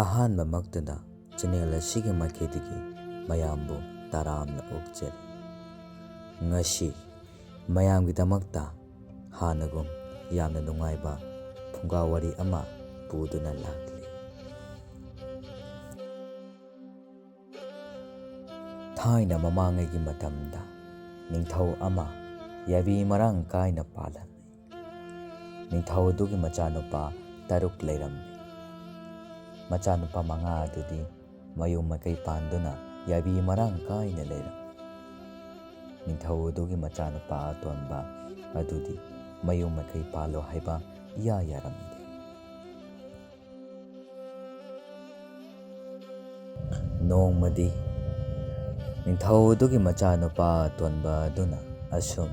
ꯑꯍꯥꯟꯕꯃꯛꯇꯗ channel ꯑꯁꯤꯒꯤ ꯃꯥꯏꯀꯩꯗꯒꯤ ꯃꯌꯥꯝꯕꯨ ꯇꯔꯥꯝꯅ ꯑꯣꯛꯆꯔꯤ꯫ ꯉꯁꯤ ꯃꯌꯥꯝꯒꯤꯗꯃꯛꯇ ꯍꯥꯟꯅꯒꯨꯝ ꯌꯥꯝꯅ ꯅꯨꯡꯉꯥꯏꯕ ꯐꯨꯡꯒꯥꯋꯥꯔꯤ ꯑꯃ ꯄꯨꯗꯨꯅ ꯂꯥꯛꯂꯤ꯫ ꯊꯥꯏꯅ ꯃꯃꯥꯡꯉꯩꯒꯤ ꯃꯇꯝꯗ ꯅꯤꯡꯊꯧ ꯑꯃ ꯌꯥꯏꯕꯤ ꯃꯔꯥꯡ ꯀꯥꯏꯅ ꯄꯥꯜꯂꯝꯃꯤ꯫ ꯅꯤꯡꯊꯧ ꯑꯗꯨꯒꯤ ꯃꯆꯥꯅꯨꯄꯥ 6 ꯂꯩꯔꯝꯃꯤ꯫ ꯃꯆꯥꯅꯨꯄꯥ 5 ꯑꯗꯨꯗꯤ ꯃꯌꯨꯝ ꯃꯀꯩ ꯄꯥꯟꯗꯨꯅ ꯌꯥꯏꯕꯤ ꯃꯔꯥꯡ ꯀꯥꯏꯅ ꯂꯩꯔꯝꯃꯤ꯫ ꯅꯤꯡꯊꯧ ꯑꯗꯨꯒꯤ ꯃꯆꯥꯅꯨꯄꯥ ꯑꯇꯣꯟꯕ ꯑꯗꯨꯗꯤ ꯃꯌꯨꯝ ꯃꯀꯩ ꯄꯥꯜꯂꯣ ꯍꯥꯏꯕ ꯏꯌꯥ ꯌꯥꯔꯝꯗꯦ꯫ ꯅꯣꯡꯃꯗꯤ ꯅꯤꯡꯊꯧ ꯑꯗꯨꯒꯤ ꯃꯆꯥꯅꯨꯄꯥ ꯑꯇꯣꯟꯕ ꯑꯗꯨꯅ ꯑꯁꯨꯝ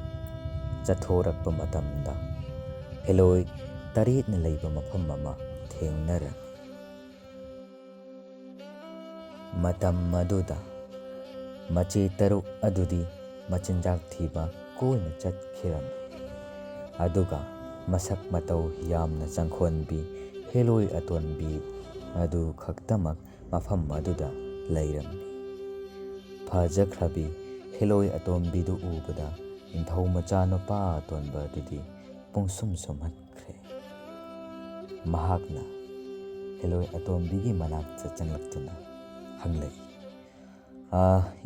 ꯆꯠꯊꯣꯔꯛꯄ ꯃꯇꯝꯗ ꯍꯦꯂꯣꯏ 8ꯅ ꯂꯩꯕ ꯃꯐꯝ ꯑꯃ ꯊꯦꯡꯅꯔꯝꯃꯤ꯫ ꯃꯇꯝ ꯑꯗꯨꯗ ꯃꯆꯦ 6 ꯑꯗꯨꯗꯤ ꯃꯆꯤꯟꯖꯥꯛ ꯊꯤꯕ ꯀꯣꯏꯅ ꯆꯠꯈꯤꯔꯝꯃꯤ꯫ ꯑꯗꯨꯒ ꯃꯁꯛ ꯃꯇꯧ ꯌꯥꯝꯅ ꯆꯪꯈꯣꯟꯕꯤ ꯍꯦꯂꯣꯏ ꯑꯇꯣꯟꯕꯤ ꯑꯗꯨ ꯈꯛꯇꯃꯛ ꯃꯐꯝ ꯑꯗꯨꯗ ꯂꯩꯔꯝꯃꯤ꯫ ꯐꯖꯈ꯭ꯔꯕꯤ ꯍꯦꯂꯣꯏ ꯑꯇꯣꯟꯕꯤꯗꯨ ꯎꯕꯗ ꯅꯤꯡꯊꯧ ꯃꯆꯥꯅꯨꯄꯥ ꯑꯇꯣꯟꯕ ꯑꯗꯨꯗꯤ ꯄꯨꯡꯁꯨꯝ ꯁꯨꯝꯍꯠꯈ꯭ꯔꯦ꯫ ꯃꯍꯥꯛꯅ ꯍꯦꯂꯣꯏ ꯑꯇꯣꯟꯕꯤꯒꯤ ꯃꯅꯥꯛꯇ ꯆꯪꯂꯛꯇꯨꯅ ꯍꯪꯂꯛꯏ,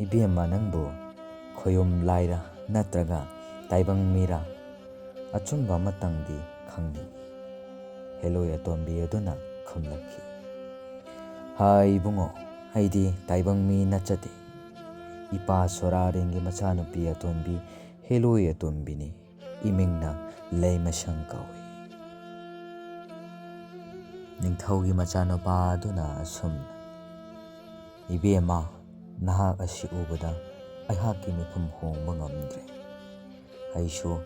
"ꯏꯕꯦꯝꯃ, ꯅꯪꯕꯨ ꯈꯣꯌꯨꯝ ꯂꯥꯏꯔ ꯅꯠꯇ꯭ꯔꯒ ꯇꯥꯏꯕꯪ ꯃꯤꯔꯥ? ꯑꯆꯨꯝꯕ ꯑꯃꯇꯪꯗꯤ ꯈꯪꯅꯤꯡꯏ"꯫ ꯍꯦꯂꯣꯏ ꯑꯇꯣꯟꯕꯤ ꯑꯗꯨꯅ ꯈꯨꯝꯂꯛꯈꯤ, "ꯏꯕꯨꯡꯉꯣ, ꯑꯩꯗꯤ ꯇꯥꯏꯕꯪ ꯃꯤ ꯅꯠꯆꯗꯦ꯫ ꯏꯄꯥ ꯁꯣꯔꯥꯔꯦꯟꯒꯤ ꯃꯆꯥꯅꯨꯄꯤ ꯑꯇꯣꯟꯕꯤ ꯍꯦꯂꯣꯏ ꯑꯇꯣꯟꯕꯤꯅꯤ꯫ ꯏꯃꯤꯡꯅ ꯂꯩꯃꯁꯪ ꯀꯧꯏ"꯫ ꯅꯤꯡꯊꯧꯒꯤ ꯃꯆꯥꯅꯨꯄꯥ ꯑꯗꯨꯅ ꯑꯁꯨꯝꯅ, "ꯏꯕꯦꯝꯃ, ꯅꯍꯥꯛ ꯑꯁꯤ ꯎꯕꯗ ꯑꯩꯍꯥꯛꯀꯤ ꯃꯤꯐꯝ ꯍꯣꯡꯕ ꯉꯝꯗ꯭ꯔꯦ꯫ ꯑꯩꯁꯨ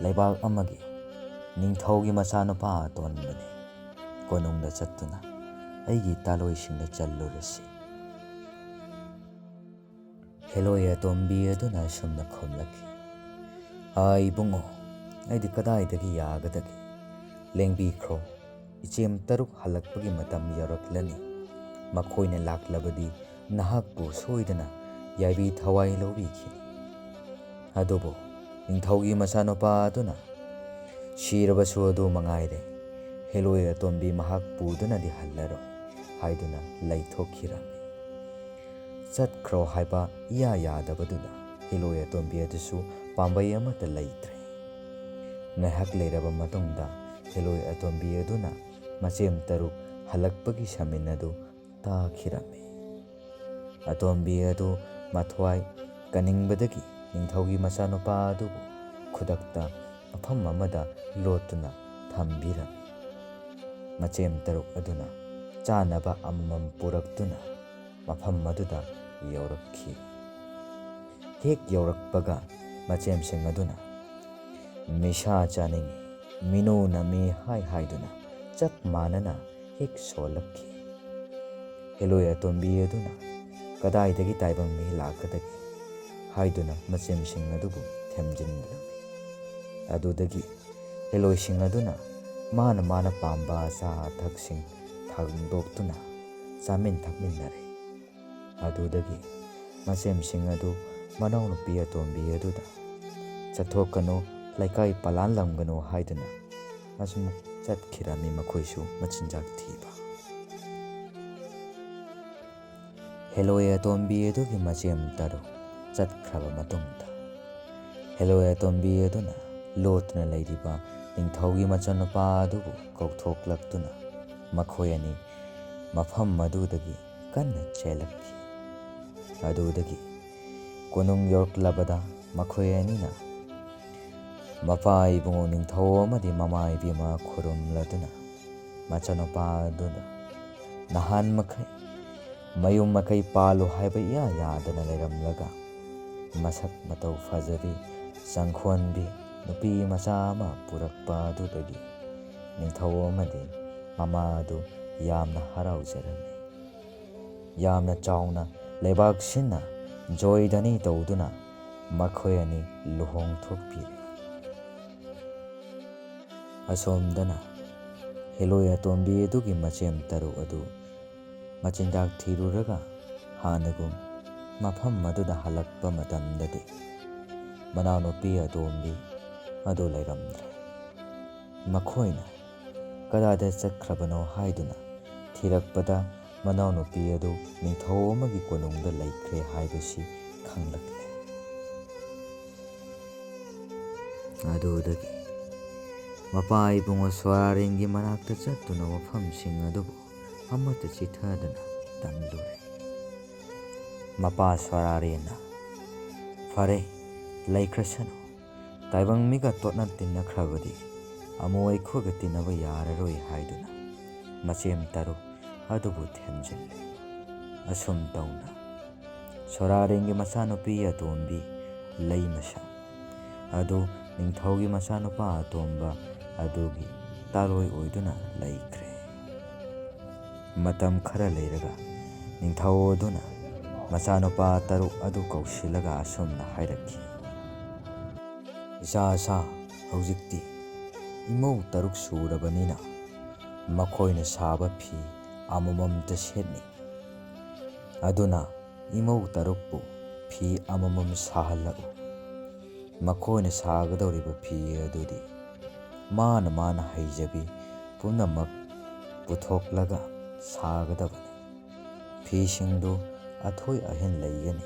ꯂꯩꯕꯥꯛ ꯑꯃꯒꯤ ꯅꯤꯡꯊꯧꯒꯤ ꯃꯆꯥꯅꯨꯄꯥ ꯑꯇꯣꯟꯕꯅꯤ꯫ ꯀꯣꯅꯨꯡꯗ ꯆꯠꯇꯨꯅ ꯑꯩꯒꯤ ꯇꯥꯂꯣꯏꯁꯤꯡꯗ ꯆꯜꯂꯨꯔꯁꯤ"꯫ ꯍꯦꯂꯣꯏ ꯑꯇꯣꯟꯕꯤ ꯑꯗꯨꯅ ꯑꯁꯨꯝꯅ ꯈꯨꯝꯂꯛꯈꯤ, "ꯏꯕꯨꯡꯉꯣ, ꯑꯩꯗꯤ ꯀꯗꯥꯏꯗꯒꯤ ꯌꯥꯒꯗꯒꯦ? ꯂꯦꯡꯕꯤꯈ꯭ꯔꯣ, ꯏꯆꯦꯝ 6 ꯍꯜꯂꯛꯄꯒꯤ ꯃꯇꯝ ꯌꯧꯔꯛꯂꯅꯤ꯫ ꯃꯈꯣꯏꯅ ꯂꯥꯛꯂꯕꯗꯤ ꯅꯍꯥꯛꯄꯨ ꯁꯣꯏꯗꯅ ꯌꯥꯏꯕꯤ ꯊꯋꯥꯏ ꯂꯧꯕꯤꯈꯤꯅꯤ"꯫ ꯑꯗꯨꯕꯨ ꯅꯤꯡꯊꯧꯒꯤ ꯃꯆꯥꯅꯨꯄꯥ ꯑꯗꯨꯅ "ꯁꯤꯔꯕꯁꯨ ꯑꯗꯨ ꯃꯉꯥꯏꯔꯦ, ꯍꯦꯂꯣꯏ ꯑꯇꯣꯟꯕꯤ ꯃꯍꯥꯛ ꯄꯨꯗꯨꯅꯗꯤ ꯍꯜꯂꯔꯣꯏ" ꯍꯥꯏꯗꯨꯅ ꯂꯩꯊꯣꯛꯈꯤꯔꯝꯃꯤ꯫ ꯆꯠꯈ꯭ꯔꯣ ꯍꯥꯏꯕ ꯏꯌꯥ ꯌꯥꯗꯕꯗꯨꯗ ꯍꯦꯂꯣꯏ ꯑꯇꯣꯟꯕꯤ ꯑꯗꯨꯁꯨ ꯄꯥꯝꯕꯩ ꯑꯃꯠꯇ ꯂꯩꯇ꯭ꯔꯦ꯫ ꯉꯥꯏꯍꯥꯛ ꯂꯩꯔꯕ ꯃꯇꯨꯡꯗ ꯍꯦꯂꯣꯏ ꯑꯇꯣꯟꯕꯤ ꯑꯗꯨꯅ ꯃꯆꯦꯝ 6 ꯍꯜꯂꯛꯄꯒꯤ ꯁꯃꯤꯟ ꯑꯗꯨ ꯇꯥꯈꯤꯔꯝꯃꯤ꯫ ꯑꯇꯣꯟꯕꯤ ꯑꯗꯨ ꯃꯊ꯭ꯋꯥꯏ ꯀꯟꯅꯤꯡꯕꯗꯒꯤ ꯅꯤꯡꯊꯧꯒꯤ ꯃꯆꯥꯅꯨꯄꯥ ꯑꯗꯨꯕꯨ ꯈꯨꯗꯛꯇ ꯃꯐꯝ ꯑꯃꯗ ꯂꯣꯠꯇꯨꯅ ꯊꯝꯕꯤꯔꯝꯃꯤ꯫ ꯃꯆꯦꯝ 6 ꯑꯗꯨꯅ ꯆꯥꯅꯕ ꯑꯃꯃꯝ ꯄꯨꯔꯛꯇꯨꯅ ꯃꯐꯝ ꯑꯗꯨꯗ ꯌꯧꯔꯛꯈꯤ꯫ ꯍꯦꯛ ꯌꯧꯔꯛꯄꯒ ꯃꯆꯦꯝꯁꯤꯡ ꯑꯗꯨꯅ "ꯃꯤꯁꯥ ꯆꯥꯅꯤꯡꯏ, ꯃꯤꯅꯨꯅ ꯃꯤ ꯍꯥꯏꯗꯨꯅ ꯆꯞ ꯃꯥꯟꯅꯅ ꯍꯦꯛ ꯁꯣꯜꯂꯛꯈꯤ꯫ ꯍꯦꯂꯣꯏ ꯑꯇꯣꯟꯕꯤ ꯑꯗꯨꯅ "ꯀꯗꯥꯏꯗꯒꯤ ꯇꯥꯏꯕꯪ ꯃꯤ ꯂꯥꯛꯀꯗꯒꯦ" ꯍꯥꯏꯗꯨꯅ ꯃꯆꯦꯝꯁꯤꯡ ꯑꯗꯨꯕꯨ ꯊꯦꯝꯖꯤꯟꯂꯝꯃꯤ꯫ ꯑꯗꯨꯗꯒꯤ ꯍꯦꯂꯣꯏꯁꯤꯡ ꯑꯗꯨꯅ ꯃꯥꯅ ꯄꯥꯝꯕ ꯑꯆꯥ ꯑꯊꯛꯁꯤꯡ ꯊꯥꯡꯗꯣꯛꯇꯨꯅ ꯆꯥꯃꯤꯟ ꯊꯛꯃꯤꯟꯅꯔꯦ꯫ ꯑꯗꯨꯗꯒꯤ ꯃꯆꯦꯝꯁꯤꯡ ꯑꯗꯨ ꯃꯅꯥꯎꯅꯨꯄꯤ ꯑꯇꯣꯟꯕꯤ ꯑꯗꯨꯗ "ꯆꯠꯊꯣꯛꯀꯅꯨ, ꯂꯩꯀꯥꯏ ꯄꯂꯥꯟꯂꯝꯒꯅꯨ" ꯍꯥꯏꯗꯨꯅ ꯑꯁꯨꯝ ꯆꯠꯈꯤꯔꯝꯃꯤ ꯃꯈꯣꯏꯁꯨ ꯃꯆꯤꯟꯖꯥꯛ ꯊꯤꯕ꯫ ꯍꯦꯂꯣꯏ ꯑꯇꯣꯟꯕꯤ ꯑꯗꯨꯒꯤ ꯃꯆꯦꯝ 6 ꯆꯠꯈ꯭ꯔꯕ ꯃꯇꯨꯡꯗ ꯍꯦꯂꯣꯏ ꯑꯇꯣꯟꯕꯤ ꯑꯗꯨꯅ ꯂꯣꯠꯇꯨꯅ ꯂꯩꯔꯤꯕ ꯅꯤꯡꯊꯧꯒꯤ ꯃꯆꯥꯅꯨꯄꯥ ꯑꯗꯨꯕꯨ ꯀꯧꯊꯣꯛꯂꯛꯇꯨꯅ ꯃꯈꯣꯏ ꯑꯅꯤ ꯃꯐꯝ ꯑꯗꯨꯗꯒꯤ ꯀꯟꯅ ꯆꯦꯜꯂꯛꯈꯤ꯫ ꯑꯗꯨꯗꯒꯤ ꯀꯣꯅꯨꯡ ꯌꯧꯔꯛꯂꯕꯗ ꯃꯈꯣꯏ ꯑꯅꯤꯅ ꯃꯄꯥ ꯏꯕꯨꯡꯉꯣ ꯅꯤꯡꯊꯧ ꯑꯃꯗꯤ ꯃꯃꯥ ꯏꯕꯦꯝꯃ ꯈꯨꯔꯨꯝꯂꯗꯨꯅ ꯃꯆꯥꯅꯨꯄꯥ ꯑꯗꯨꯗ ꯅꯍꯥꯟꯃꯈꯩ ꯃꯌꯨꯝ ꯃꯀꯩ ꯄꯥꯜꯂꯨ ꯍꯥꯏꯕ ꯏꯌꯥ ꯌꯥꯗꯅ ꯂꯩꯔꯝꯂꯒ ꯃꯁꯛ ꯃꯇꯧ ꯐꯖꯕꯤ ꯆꯪꯈꯣꯟꯕꯤ ꯅꯨꯄꯤ ꯃꯆꯥ ꯑꯃ ꯄꯨꯔꯛꯄ ꯑꯗꯨꯗꯒꯤ ꯅꯤꯡꯊꯧ ꯑꯃꯗꯤ ꯃꯃꯥ ꯑꯗꯨ ꯌꯥꯝꯅ ꯍꯔꯥꯎꯖꯔꯝꯃꯤ꯫ ꯌꯥꯝꯅ ꯆꯥꯎꯅ ꯂꯩꯕꯥꯛ ꯁꯤꯟꯅ ꯖꯣꯏꯙꯅꯤ ꯇꯧꯗꯨꯅ ꯃꯈꯣꯏ ꯑꯅꯤ ꯂꯨꯍꯣꯡꯊꯣꯛꯄꯤꯔꯦ꯫ ꯑꯁꯣꯝꯗꯅ ꯍꯦꯂꯣꯏ ꯑꯇꯣꯟꯕꯤ ꯑꯗꯨꯒꯤ ꯃꯆꯦꯝ 6 ꯑꯗꯨ ꯃꯆꯤꯟꯖꯥꯛ ꯊꯤꯔꯨꯔꯒ ꯍꯥꯟꯅꯒꯨꯝ ꯃꯐꯝ ꯑꯗꯨꯗ ꯍꯜꯂꯛꯄ ꯃꯇꯝꯗꯗꯤ ꯃꯅꯥꯎꯅꯨꯄꯤ ꯑꯇꯣꯝꯕꯤ ꯑꯗꯨ ꯂꯩꯔꯝꯗ꯭ꯔꯦ꯫ ꯃꯈꯣꯏꯅ ꯀꯗꯥꯏꯗ ꯆꯠꯈ꯭ꯔꯕꯅꯣ ꯍꯥꯏꯗꯨꯅ ꯊꯤꯔꯛꯄꯗ ꯃꯅꯥꯎꯅꯨꯄꯤ ꯑꯗꯨ ꯅꯤꯡꯊꯧ ꯑꯃꯒꯤ ꯀꯣꯅꯨꯡꯗ ꯂꯩꯈ꯭ꯔꯦ ꯍꯥꯏꯕꯁꯤ ꯈꯪꯂꯛꯂꯦ꯫ ꯑꯗꯨꯗꯒꯤ ꯃꯄꯥ ꯏꯕꯨꯡꯉꯣ ꯁꯣꯔꯥꯔꯦꯟꯒꯤ ꯃꯅꯥꯛꯇ ꯆꯠꯇꯨꯅ ꯋꯥꯐꯝꯁꯤꯡ ꯑꯗꯨꯕꯨ ꯑꯃꯠꯇ ꯆꯤꯊꯗꯅ ꯇꯝꯂꯨꯔꯦ꯫ ꯃꯄꯥ ꯁꯣꯔꯥꯔꯦꯟꯅ "ꯐꯔꯦ, ꯂꯩꯈ꯭ꯔꯁꯅꯨ, ꯇꯥꯏꯕꯪ ꯃꯤꯒ ꯇꯣꯠꯅ ꯇꯤꯟꯅꯈ꯭ꯔꯕꯗꯤ ꯑꯃꯨꯛ ꯑꯩꯈꯣꯏꯒ ꯇꯤꯟꯅꯕ ꯌꯥꯔꯔꯣꯏ" ꯍꯥꯏꯗꯨꯅ ꯃꯆꯦꯝ 6 ꯑꯗꯨꯕꯨ ꯊꯦꯝꯖꯤꯜꯂꯦ꯫ ꯑꯁꯨꯝ ꯇꯧꯅ ꯁꯣꯔꯥꯔꯦꯟꯒꯤ ꯃꯆꯥꯅꯨꯄꯤ ꯑꯇꯣꯝꯕꯤ ꯂꯩꯃꯁꯪ ꯑꯗꯨ ꯅꯤꯡꯊꯧꯒꯤ ꯃꯆꯥꯅꯨꯄꯥ ꯑꯇꯣꯝꯕ ꯑꯗꯨꯒꯤ ꯇꯥꯔꯣꯏ ꯑꯣꯏꯗꯨꯅ ꯂꯩꯈ꯭ꯔꯦ꯫ ꯃꯇꯝ ꯈꯔ ꯂꯩꯔꯒ ꯅꯤꯡꯊꯧ ꯑꯗꯨꯅ ꯃꯆꯥꯅꯨꯄꯥ 6 ꯑꯗꯨ ꯀꯧꯁꯤꯜꯂꯒ ꯑꯁꯨꯝꯅ ꯍꯥꯏꯔꯛꯈꯤ: "ꯏꯆꯥ, ꯍꯧꯖꯤꯛꯇꯤ ꯏꯃꯧ 6 ꯁꯨꯔꯕꯅꯤꯅ ꯃꯈꯣꯏꯅ ꯁꯥꯕ ꯐꯤ ꯑꯃꯃꯝꯇ ꯁꯦꯠꯅꯤ꯫ ꯑꯗꯨꯅ ꯏꯃꯧ 6ꯄꯨ ꯐꯤ ꯑꯃꯃꯝ ꯁꯥꯍꯜꯂꯛꯎ꯫ ꯃꯈꯣꯏꯅ ꯁꯥꯒꯗꯧꯔꯤꯕ ꯐꯤ ꯑꯗꯨꯗꯤ ꯃꯥꯅ ꯍꯩꯖꯕꯤ ꯄꯨꯝꯅꯃꯛ ꯄꯨꯊꯣꯛꯂꯒ ꯁꯥꯒꯗꯕꯅꯤ꯫ ꯐꯤꯁꯤꯡꯗꯨ ꯑꯊꯣꯏ ꯑꯍꯦꯟ ꯂꯩꯒꯅꯤ"꯫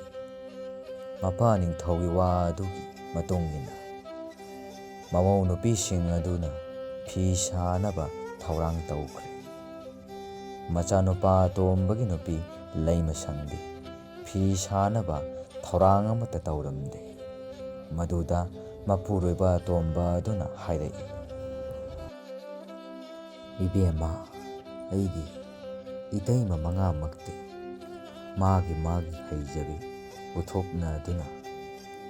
ꯃꯄꯥ ꯅꯤꯡꯊꯧꯒꯤ ꯋꯥ ꯑꯗꯨꯒꯤ ꯃꯇꯨꯡ ꯏꯟꯅ ꯃꯃꯧ ꯅꯨꯄꯤꯁꯤꯡ ꯑꯗꯨꯅ ꯐꯤ ꯁꯥꯅꯕ ꯊꯧꯔꯥꯡ ꯇꯧꯈ꯭ꯔꯦ꯫ ꯃꯆꯥꯅꯨꯄꯥ ꯑꯇꯣꯝꯕꯒꯤ ꯅꯨꯄꯤ ꯂꯩꯃꯁꯪꯗꯤ ꯐꯤ ꯁꯥꯅꯕ ꯊꯧꯔꯥꯡ ꯑꯃꯠꯇ ꯇꯧꯔꯝꯗꯦ꯫ ꯃꯗꯨꯗ ꯃꯄꯨꯔꯣꯏꯕ ꯑꯇꯣꯝꯕ ꯑꯗꯨꯅ ꯍꯥꯏꯔꯛꯏ: "ꯏꯕꯦꯝꯃ, ꯑꯩꯒꯤ ꯏꯇꯩꯃ 5ꯃꯛꯇꯤ ꯃꯥꯒꯤ ꯍꯩꯖꯕꯤ ꯄꯨꯊꯣꯛꯅꯗꯨꯅ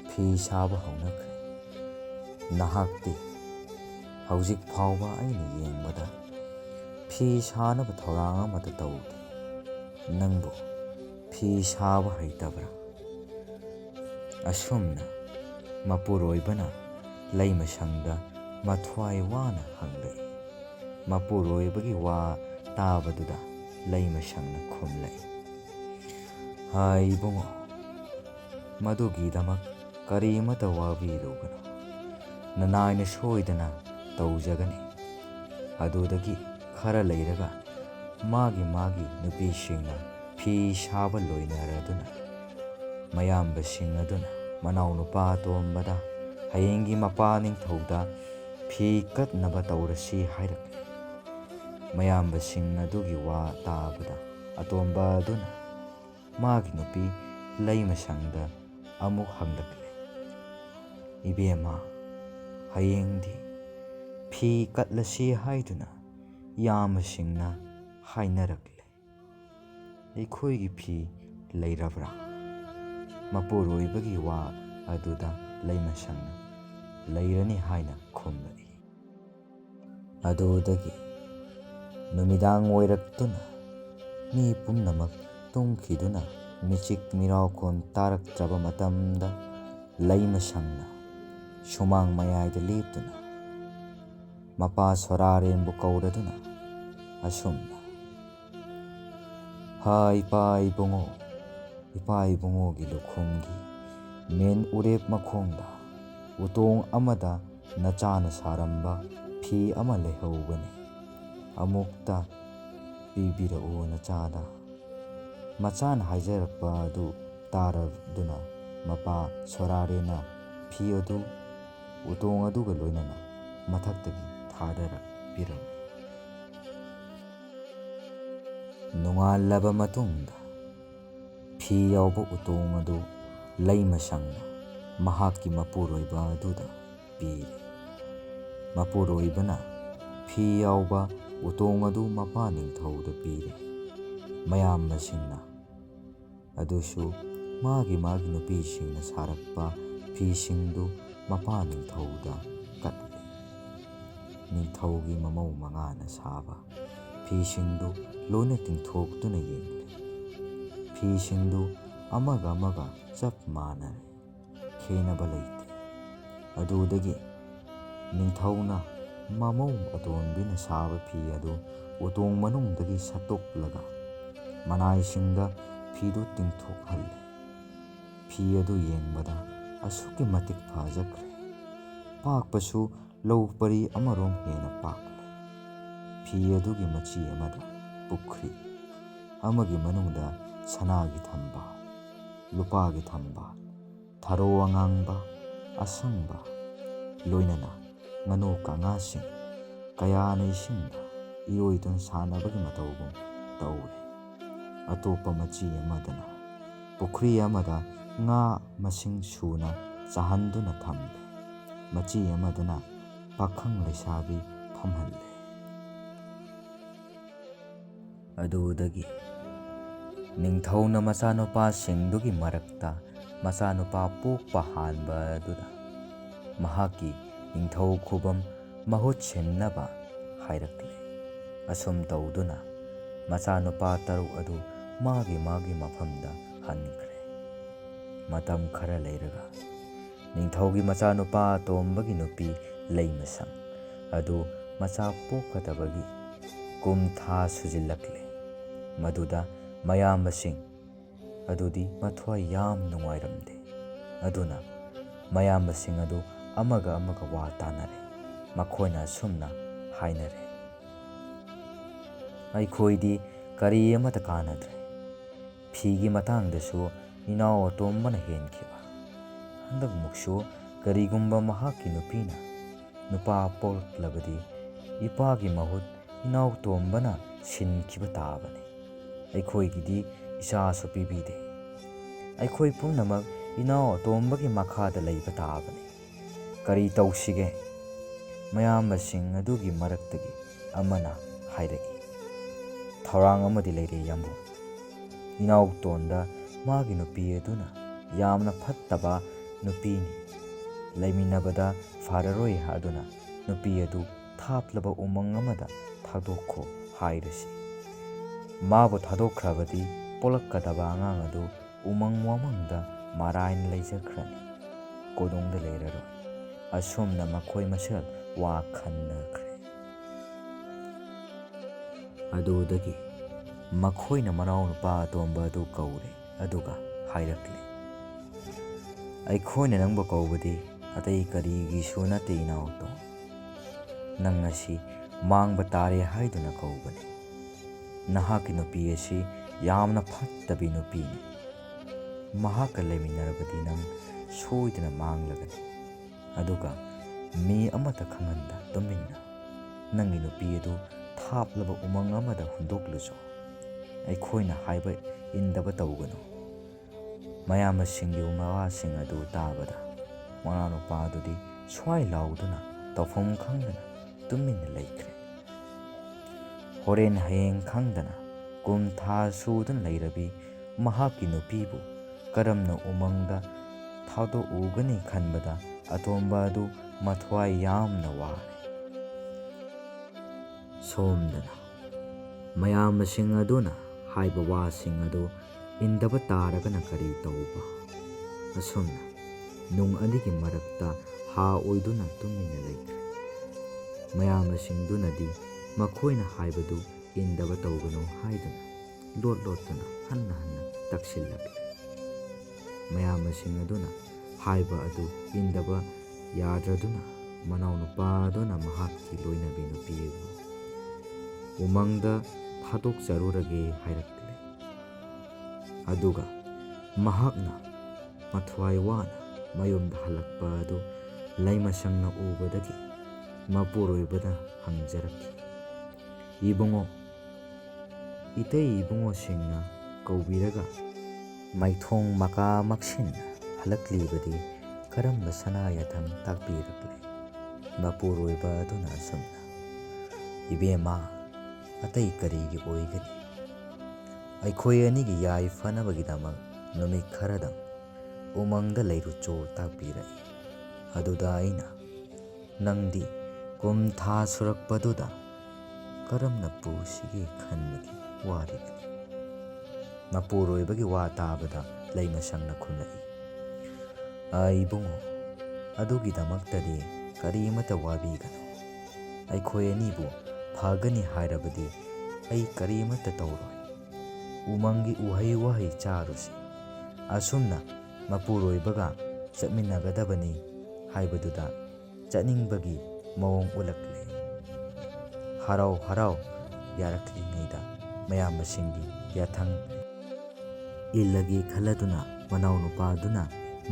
ꯐꯤ ꯁꯥꯕ ꯍꯧꯅꯈ꯭ꯔꯦ꯫ ꯅꯍꯥꯛꯇꯤ ꯍꯧꯖꯤꯛ ꯐꯥꯎꯕ ꯑꯩꯅ ꯌꯦꯡꯕꯗ ꯐꯤ ꯁꯥꯅꯕ ꯊꯧꯔꯥꯡ ꯑꯃꯠꯇ ꯇꯧꯗꯦ꯫ ꯅꯪꯕꯨ ꯐꯤ ꯁꯥꯕ ꯍꯩꯇꯕ꯭ꯔꯥ?" ꯑꯁꯨꯝꯅ ꯃꯄꯨꯔꯣꯏꯕꯅ ꯂꯩꯃꯁꯪꯗ ꯃꯊ꯭ꯋꯥꯏ ꯋꯥꯅ ꯍꯪꯂꯛꯏ꯫ ꯃꯄꯨꯔꯣꯏꯕꯒꯤ ꯋꯥ ꯇꯥꯕꯗꯨꯗ ꯂꯩꯃꯁꯪꯅ ꯈꯨꯝꯂꯛꯏ: "ꯏꯕꯨꯡꯉꯣ, ꯃꯗꯨꯒꯤꯗꯃꯛ ꯀꯔꯤꯃꯠꯇ ꯋꯥꯕꯤꯔꯨꯒꯅꯨ꯫ ꯅꯅꯥꯏꯅ ꯁꯣꯏꯗꯅ ꯇꯧꯖꯒꯅꯤ"꯫ ꯑꯗꯨꯗꯒꯤ ꯈꯔ ꯂꯩꯔꯒ ꯃꯥꯒꯤ ꯅꯨꯄꯤꯁꯤꯡꯅ ꯐꯤ ꯁꯥꯕ ꯂꯣꯏꯅꯔꯗꯨꯅ ꯃꯌꯥꯝꯕꯁꯤꯡ ꯑꯗꯨꯅ ꯃꯅꯥꯎꯅꯨꯄꯥ ꯑꯇꯣꯝꯕꯗ ꯍꯌꯦꯡꯒꯤ ꯃꯄꯥ ꯅꯤꯡꯊꯧꯗ ꯐꯤ ꯀꯠꯅꯕ ꯇꯧꯔꯁꯤ ꯍꯥꯏꯔꯛꯂꯦ꯫ ꯃꯌꯥꯝꯕꯁꯤꯡ ꯑꯗꯨꯒꯤ ꯋꯥ ꯇꯥꯕꯗ ꯑꯇꯣꯝꯕ ꯑꯗꯨꯅ ꯃꯥꯒꯤ ꯅꯨꯄꯤ ꯂꯩꯃꯁꯪꯗ ꯑꯃꯨꯛ ꯍꯪꯂꯛꯂꯦ: "ꯏꯕꯦꯝꯃ, ꯍꯌꯦꯡꯗꯤ ꯐꯤ ꯀꯠꯂꯁꯤ ꯍꯥꯏꯗꯨꯅ ꯏꯌꯥꯝꯕꯁꯤꯡꯅ ꯍꯥꯏꯅꯔꯛꯂꯦ꯫ ꯑꯩꯈꯣꯏꯒꯤ ꯐꯤ ꯂꯩꯔꯕ꯭ꯔꯥ?" ꯃꯄꯨꯔꯣꯏꯕꯒꯤ ꯋꯥ ꯑꯗꯨꯗ ꯂꯩꯃꯁꯪꯅ "ꯂꯩꯔꯅꯤ" ꯍꯥꯏꯅ ꯈꯨꯝꯂꯛꯏ꯫ ꯑꯗꯨꯗꯒꯤ ꯅꯨꯃꯤꯗꯥꯡ ꯑꯣꯏꯔꯛꯇꯨꯅ ꯃꯤ ꯄꯨꯝꯅꯃꯛ ꯇꯨꯝꯈꯤꯗꯨꯅ ꯃꯤꯆꯤꯛ ꯃꯤꯔꯥꯎꯈꯣꯟ ꯇꯥꯔꯛꯇ꯭ꯔꯕ ꯃꯇꯝꯗ ꯂꯩꯃꯁꯪꯅ ꯁꯨꯃꯥꯡ ꯃꯌꯥꯏꯗ ꯂꯦꯞꯇꯨꯅ ꯃꯄꯥ ꯁꯣꯔꯥꯔꯦꯟꯕꯨ ꯀꯧꯔꯗꯨꯅ ꯑꯁꯨꯝꯅ: "ꯏꯄꯥ ꯏꯕꯨꯡꯉꯣꯒꯤ ꯂꯨꯈꯨꯝꯒꯤ ꯃꯦꯟ ꯎꯔꯦꯞ ꯃꯈꯣꯡꯗ ꯎꯇꯣꯡ ꯑꯃꯗ ꯅꯆꯥꯅ ꯁꯥꯔꯝꯕ ꯐꯤ ꯑꯃ ꯂꯩꯍꯧꯕꯅꯤ꯫ ꯑꯃꯨꯛꯇ ꯄꯤꯕꯤꯔꯛꯎ ꯅꯆꯥꯗ"꯫ ꯃꯆꯥꯅ ꯍꯥꯏꯖꯔꯛꯄ ꯑꯗꯨ ꯇꯥꯔꯗꯨꯅ ꯃꯄꯥ ꯁꯣꯔꯥꯔꯦꯟꯅ ꯐꯤ ꯑꯗꯨ ꯎꯇꯣꯡ ꯑꯗꯨꯒ ꯂꯣꯏꯅꯅ ꯃꯊꯛꯇꯒꯤ ꯊꯥꯗꯔꯛꯄꯤꯔꯝꯃꯤ꯫ ꯅꯣꯡꯉꯥꯜꯂꯕ ꯃꯇꯨꯡꯗ ꯐꯤ ꯌꯥꯎꯕ ꯎꯇꯣꯡ ꯑꯗꯨ ꯂꯩꯃꯁꯪꯅ ꯃꯍꯥꯛꯀꯤ ꯃꯄꯨꯔꯣꯏꯕ ꯑꯗꯨꯗ ꯄꯤꯔꯦ꯫ ꯃꯄꯨꯔꯣꯏꯕꯅ ꯐꯤ ꯌꯥꯎꯕ ꯎꯇꯣꯡ ꯑꯗꯨ ꯃꯄꯥ ꯅꯤꯡꯊꯧꯗ ꯄꯤꯔꯦ꯫ ꯃꯌꯥꯝꯕꯁꯤꯡꯅ ꯑꯗꯨꯁꯨ ꯃꯥꯒꯤ ꯅꯨꯄꯤꯁꯤꯡꯅ ꯁꯥꯔꯛꯄ ꯐꯤꯁꯤꯡꯗꯨ ꯃꯄꯥ ꯅꯤꯡꯊꯧꯗ ꯀꯠꯂꯦ꯫ ꯅꯤꯡꯊꯧꯒꯤ ꯃꯃꯧ 5ꯅ ꯁꯥꯕ ꯐꯤꯁꯤꯡꯗꯨ ꯂꯣꯏꯅ ꯇꯤꯡꯊꯣꯛꯇꯨꯅ ꯌꯦꯡꯂꯦ꯫ ꯐꯤꯁꯤꯡꯗꯨ ꯑꯃꯒ ꯆꯞ ꯃꯥꯟꯅꯔꯦ, ꯈꯦꯟꯅꯕ ꯂꯩꯇꯦ꯫ ꯑꯗꯨꯗꯒꯤ ꯅꯤꯡꯊꯧꯅ ꯃꯃꯧ ꯑꯇꯣꯟꯕꯤꯅ ꯁꯥꯕ ꯐꯤ ꯑꯗꯨ ꯎꯇꯣꯡ ꯃꯅꯨꯡꯗꯒꯤ ꯁꯠꯇꯣꯛꯂꯒ ꯃꯅꯥꯏꯁꯤꯡꯗ ꯐꯤꯗꯨ ꯇꯤꯡꯊꯣꯛꯍꯜꯂꯦ꯫ ꯐꯤ ꯑꯗꯨ ꯌꯦꯡꯕꯗ ꯑꯁꯨꯛꯀꯤ ꯃꯇꯤꯛ ꯐꯖꯈ꯭ꯔꯦ꯫ ꯄꯥꯛꯄꯁꯨ ꯂꯧ ꯄꯔꯤ ꯑꯃꯔꯣꯝ ꯍꯦꯟꯅ ꯄꯥꯛꯂꯦ꯫ ꯐꯤ ꯑꯗꯨꯒꯤ ꯃꯆꯤ ꯑꯃꯗ ꯄꯨꯈ꯭ꯔꯤ ꯑꯃꯒꯤ ꯃꯅꯨꯡꯗ ꯁꯅꯥꯒꯤ ꯊꯝꯕꯥꯜ, ꯂꯨꯄꯥꯒꯤ ꯊꯝꯕꯥꯜ, ꯊꯔꯣ ꯑꯉꯥꯡꯕ, ꯑꯁꯪꯕ, ꯂꯣꯏꯅꯅ ꯉꯥꯅꯨ ꯀꯥꯡꯉꯥꯁꯤꯡ ꯀꯌꯥꯅ ꯏꯁꯤꯡꯗ ꯏꯔꯣꯏꯗꯨꯅ ꯁꯥꯟꯅꯕꯒꯤ ꯃꯇꯧꯒꯨꯝ ꯇꯧꯔꯦ꯫ ꯑꯇꯣꯞꯄ ꯃꯆꯤ ꯑꯃꯗꯅ ꯄꯨꯈ꯭ꯔꯤ ꯑꯃꯗ ꯉꯥ ꯃꯁꯤꯡ ꯁꯨꯅ ꯆꯥꯍꯟꯗꯨꯅ ꯊꯝꯂꯦ꯫ ꯃꯆꯤ ꯑꯃꯗꯅ ꯄꯥꯈꯪ ꯂꯩꯁꯥꯕꯤ ꯐꯝꯍꯜꯂꯦ꯫ ꯑꯗꯨꯗꯒꯤ ꯅꯤꯡꯊꯧꯅ ꯃꯆꯥꯅꯨꯄꯥꯁꯤꯡꯗꯨꯒꯤ ꯃꯔꯛꯇ ꯃꯆꯥꯅꯨꯄꯥ ꯄꯣꯛꯄ ꯍꯥꯟꯕ ꯑꯗꯨꯗ ꯃꯍꯥꯛꯀꯤ ꯅꯤꯡꯊꯧ ꯈꯨꯕꯝ ꯃꯍꯨꯠ ꯁꯤꯟꯅꯕ ꯍꯥꯏꯔꯛꯂꯦ꯫ ꯑꯁꯨꯝ ꯇꯧꯗꯨꯅ ꯃꯆꯥꯅꯨꯄꯥ 6 ꯑꯗꯨ ꯃꯥꯒꯤ ꯃꯐꯝꯗ ꯍꯟꯈ꯭ꯔꯦ꯫ ꯃꯇꯝ ꯈꯔ ꯂꯩꯔꯒ ꯅꯤꯡꯊꯧꯒꯤ ꯃꯆꯥꯅꯨꯄꯥ ꯑꯇꯣꯝꯕꯒꯤ ꯅꯨꯄꯤ ꯂꯩꯃꯁꯪ ꯑꯗꯨ ꯃꯆꯥ ꯄꯣꯛꯀꯗꯕꯒꯤ ꯀꯨꯝꯊꯥ ꯁꯨꯖꯤꯜꯂꯛꯂꯦ꯫ ꯃꯗꯨꯗ ꯃꯌꯥꯝꯕꯁꯤꯡ ꯑꯗꯨꯗꯤ ꯃꯊ꯭ꯋꯥꯏ ꯌꯥꯝ ꯅꯨꯡꯉꯥꯏꯔꯝꯗꯦ꯫ ꯑꯗꯨꯅ ꯃꯌꯥꯝꯕꯁꯤꯡ ꯑꯗꯨ ꯑꯃꯒ ꯋꯥ ꯇꯥꯅꯔꯦ꯫ ꯃꯈꯣꯏꯅ ꯑꯁꯨꯝꯅ ꯍꯥꯏꯅꯔꯦ: ꯑꯩꯈꯣꯏꯗꯤ ꯀꯔꯤ ꯑꯃꯠꯇ ꯀꯥꯟꯅꯗ꯭ꯔꯦ꯫ ꯐꯤꯒꯤ ꯃꯇꯥꯡꯗꯁꯨ ꯏꯅꯥꯎ ꯑꯇꯣꯝꯕꯅ ꯍꯦꯟꯈꯤꯕ꯫ ꯍꯟꯗꯛꯃꯨꯛꯁꯨ ꯀꯔꯤꯒꯨꯝꯕ ꯃꯍꯥꯛꯀꯤ ꯅꯨꯄꯤꯅ ꯅꯨꯄꯥ ꯄꯣꯛꯂꯛꯂꯕꯗꯤ ꯏꯄꯥꯒꯤ ꯃꯍꯨꯠ ꯏꯅꯥꯎ ꯇꯣꯝꯕꯅ ꯁꯤꯟꯈꯤꯕ ꯇꯥꯕꯅꯤ꯫ ꯑꯩꯈꯣꯏꯒꯤꯗꯤ ꯏꯆꯥꯁꯨ ꯄꯤꯕꯤꯗꯦ꯫ ꯑꯩꯈꯣꯏ ꯄꯨꯝꯅꯃꯛ ꯏꯅꯥꯎ ꯑꯇꯣꯝꯕꯒꯤ ꯃꯈꯥꯗ ꯂꯩꯕ ꯇꯥꯕꯅꯤ꯫ ꯀꯔꯤ ꯇꯧꯁꯤꯒꯦ? ꯃꯌꯥꯝꯕꯁꯤꯡ ꯑꯗꯨꯒꯤ ꯃꯔꯛꯇꯒꯤ ꯑꯃꯅ ꯍꯥꯏꯔꯛꯏ: ꯊꯧꯔꯥꯡ ꯑꯃꯗꯤ ꯂꯩꯔꯦ ꯌꯥꯝꯕꯨ꯫ ꯏꯅꯥꯎꯇꯣꯟꯗ ꯃꯥꯒꯤ ꯅꯨꯄꯤ ꯑꯗꯨꯅ ꯌꯥꯝꯅ ꯐꯠꯇꯕ ꯅꯨꯄꯤꯅꯤ, ꯂꯩꯃꯤꯟꯅꯕꯗ ꯐꯔꯔꯣꯏ ꯑꯗꯨꯅ ꯅꯨꯄꯤ ꯑꯗꯨ ꯊꯥꯞꯂꯕ ꯎꯃꯪ ꯑꯃꯗ ꯊꯥꯗꯣꯛꯈꯣ ꯍꯥꯏꯔꯁꯤ꯫ ꯃꯥꯕꯨ ꯊꯥꯗꯣꯛꯈ꯭ꯔꯕꯗꯤ ꯄꯣꯛꯂꯛꯀꯗꯕ ꯑꯉꯥꯡ ꯑꯗꯨ ꯎꯃꯪ ꯋꯥꯃꯪꯗ ꯃꯔꯥꯏꯅ ꯂꯩꯖꯈ꯭ꯔꯅꯤ, ꯀꯣꯅꯨꯡꯗ ꯂꯩꯔꯔꯣꯏ꯫ ꯑꯁꯨꯝꯅ ꯃꯈꯣꯏ ꯃꯁꯦꯜ ꯋꯥ ꯈꯟꯅꯈ꯭ꯔꯦ꯫ ꯑꯗꯨꯗꯒꯤ ꯃꯈꯣꯏꯅ ꯃꯅꯥꯎꯅꯨꯄꯥ ꯑꯇꯣꯝꯕ ꯑꯗꯨ ꯀꯧꯔꯦ ꯑꯗꯨꯒ ꯍꯥꯏꯔꯛꯂꯦ: ꯑꯩꯈꯣꯏꯅ ꯅꯪꯕꯨ ꯀꯧꯕꯗꯤ ꯑꯇꯩ ꯀꯔꯤꯒꯤꯁꯨ ꯅꯠꯇꯦ ꯏꯅꯥꯎꯇꯣꯟ꯫ ꯅꯪ ꯉꯁꯤ ꯃꯥꯡꯕ ꯇꯥꯔꯦ ꯍꯥꯏꯗꯨꯅ ꯀꯧꯕꯅꯤ꯫ ꯅꯍꯥꯛꯀꯤ ꯅꯨꯄꯤ ꯑꯁꯤ ꯌꯥꯝꯅ ꯐꯠꯇꯕꯤ ꯅꯨꯄꯤꯅꯤ꯫ ꯃꯍꯥꯛꯀ ꯂꯩꯃꯤꯟꯅꯔꯕꯗꯤ ꯅꯪ ꯁꯣꯏꯗꯅ ꯃꯥꯡꯂꯒꯅꯤ꯫ ꯑꯗꯨꯒ ꯃꯤ ꯑꯃꯠꯇ ꯈꯪꯍꯟꯗ ꯇꯨꯃꯤꯟꯅ ꯅꯪꯒꯤ ꯅꯨꯄꯤ ꯑꯗꯨ ꯊꯥꯞꯂꯕ ꯎꯃꯪ ꯑꯃꯗ ꯍꯨꯟꯗꯣꯛꯂꯨꯆꯣ꯫ ꯑꯩꯈꯣꯏꯅ ꯍꯥꯏꯕ ꯏꯟꯗꯕ ꯇꯧꯒꯅꯨ꯫ ꯃꯌꯥꯝꯕꯁꯤꯡꯒꯤ ꯋꯥꯁꯤꯡ ꯑꯗꯨ ꯇꯥꯕꯗ ꯃꯅꯥꯎꯅꯨꯄꯥ ꯑꯗꯨꯗꯤ ꯁ꯭ꯋꯥꯏ ꯂꯥꯎꯗꯨꯅ ꯇꯧꯐꯝ ꯈꯪꯗꯅ ꯇꯨꯃꯤꯟꯅ ꯂꯩꯈ꯭ꯔꯦ꯫ ꯍꯣꯔꯦꯟ ꯍꯌꯦꯡ ꯈꯪꯗꯅ ꯀꯨꯝꯊꯥ ꯁꯨꯗꯨꯅ ꯂꯩꯔꯕꯤ ꯃꯍꯥꯛꯀꯤ ꯅꯨꯄꯤꯕꯨ ꯀꯔꯝꯅ ꯎꯃꯪꯗ ꯊꯥꯗꯣꯛꯎꯒꯅꯤ ꯈꯟꯕꯗ ꯑꯇꯣꯝꯕ ꯑꯗꯨ ꯃꯊ꯭ꯋꯥꯏ ꯌꯥꯝꯅ ꯋꯥꯔꯦ꯫ ꯁꯣꯝꯗꯅ ꯃꯌꯥꯝꯕꯁꯤꯡ ꯑꯗꯨꯅ ꯍꯥꯏꯕ ꯋꯥꯁꯤꯡ ꯑꯗꯨ ꯏꯟꯗꯕ ꯇꯥꯔꯒꯅ ꯀꯔꯤ ꯇꯧꯕ? ꯑꯁꯨꯝꯅ ꯅꯨꯡ ꯑꯅꯤꯒꯤ ꯃꯔꯛꯇ ꯍꯥ ꯑꯣꯏꯗꯨꯅ ꯇꯨꯃꯤꯟꯅ ꯂꯩꯈ꯭ꯔꯦ꯫ ꯃꯌꯥꯝꯕꯁꯤꯡꯗꯨꯅꯗꯤ ꯃꯈꯣꯏꯅ ꯍꯥꯏꯕꯗꯨ ꯏꯟꯗꯕ ꯇꯧꯒꯅꯨ ꯍꯥꯏꯗꯨꯅ ꯂꯣꯠꯇꯨꯅ ꯍꯟꯅ ꯇꯛꯁꯤꯜꯂꯛꯂꯦ꯫ ꯃꯌꯥꯝꯕꯁꯤꯡ ꯑꯗꯨꯅ ꯍꯥꯏꯕ ꯑꯗꯨ ꯏꯟꯗꯕ ꯌꯥꯗ꯭ꯔꯗꯨꯅ ꯃꯅꯥꯎꯅꯨꯄꯥ ꯑꯗꯨꯅ ꯃꯍꯥꯛꯀꯤ ꯂꯣꯏꯅꯕꯤ ꯅꯨꯄꯤꯕꯨ ꯎꯃꯪꯗ ꯊꯥꯗꯣꯛꯆꯔꯨꯔꯒꯦ ꯍꯥꯏꯔꯛꯂꯦ꯫ ꯑꯗꯨꯒ ꯃꯍꯥꯛꯅ ꯃꯊ꯭ꯋꯥꯏ ꯋꯥꯅ ꯃꯌꯨꯝꯗ ꯍꯜꯂꯛꯄ ꯑꯗꯨ ꯂꯩꯃꯁꯪꯅ ꯎꯕꯗꯒꯤ ꯃꯄꯨꯔꯣꯏꯕꯅ ꯍꯪꯖꯔꯛꯈꯤ: ꯏꯕꯨꯡꯉꯣ, ꯏꯇꯩ ꯏꯕꯨꯡꯉꯣꯁꯤꯡꯅ ꯀꯧꯕꯤꯔꯒ ꯃꯩꯊꯣꯡ ꯃꯀꯥ ꯃꯛꯁꯤꯟꯅ ꯍꯜꯂꯛꯂꯤꯕꯗꯤ ꯀꯔꯝꯕ ꯁꯅꯥ ꯌꯥꯊꯪ ꯇꯥꯛꯄꯤꯔꯛꯂꯦ? ꯃꯄꯨꯔꯣꯏꯕ ꯑꯗꯨꯅ ꯑꯁꯨꯝꯅ: ꯏꯕꯦꯝꯃ, ꯑꯇꯩ ꯀꯔꯤꯒꯤ ꯑꯣꯏꯒꯅꯤ? ꯑꯩꯈꯣꯏ ꯑꯅꯤꯒꯤ ꯌꯥꯏꯐꯅꯕꯒꯤꯗꯃꯛ ꯅꯨꯃꯤꯠ ꯈꯔꯗꯪ ꯎꯃꯪꯗ ꯂꯩꯔꯨꯆꯣ ꯇꯥꯛꯄꯤꯔꯛꯏ꯫ ꯑꯗꯨꯗ ꯑꯩꯅ ꯅꯪꯗꯤ ꯀꯨꯝꯊꯥ ꯁꯨꯔꯛꯄꯗꯨꯗ ꯀꯔꯝꯅ ꯄꯨꯁꯤꯒꯦ ꯈꯟꯕꯒꯤ ꯋꯥꯔꯤꯕꯅꯤ꯫ ꯃꯄꯨꯔꯣꯏꯕꯒꯤ ꯋꯥ ꯇꯥꯕꯗ ꯂꯩꯃꯁꯪꯅ ꯈꯨꯝꯂꯛꯏ: ꯏꯕꯨꯡꯉꯣ, ꯑꯗꯨꯒꯤꯗꯃꯛꯇꯗꯤ ꯀꯔꯤꯃꯠꯇ ꯋꯥꯕꯤꯒꯅꯨ꯫ ꯑꯩꯈꯣꯏ ꯑꯅꯤꯕꯨ ꯐꯒꯅꯤ ꯍꯥꯏꯔꯕꯗꯤ ꯑꯩ ꯀꯔꯤꯃꯠꯇ ꯇꯧꯔꯣꯏ꯫ ꯎꯃꯪꯒꯤ ꯎꯍꯩ ꯋꯥꯍꯩ ꯆꯥꯔꯨꯁꯤ, ꯑꯁꯨꯝꯅ ꯃꯄꯨꯔꯣꯏꯕꯒ ꯆꯠꯃꯤꯟꯅꯒꯗꯕꯅꯤ ꯍꯥꯏꯕꯗꯨꯗ ꯆꯠꯅꯤꯡꯕꯒꯤ ꯃꯑꯣꯡ ꯎꯠꯂꯛꯂꯦ꯫ ꯍꯔꯥꯎ ꯍꯔꯥꯎ ꯌꯥꯔꯛꯂꯤꯉꯩꯗ ꯃꯌꯥꯝꯕꯁꯤꯡꯒꯤ ꯌꯥꯊꯪ ꯏꯜꯂꯒꯦ ꯈꯜꯂꯗꯨꯅ ꯃꯅꯥꯎꯅꯨꯄꯥꯗꯨꯅ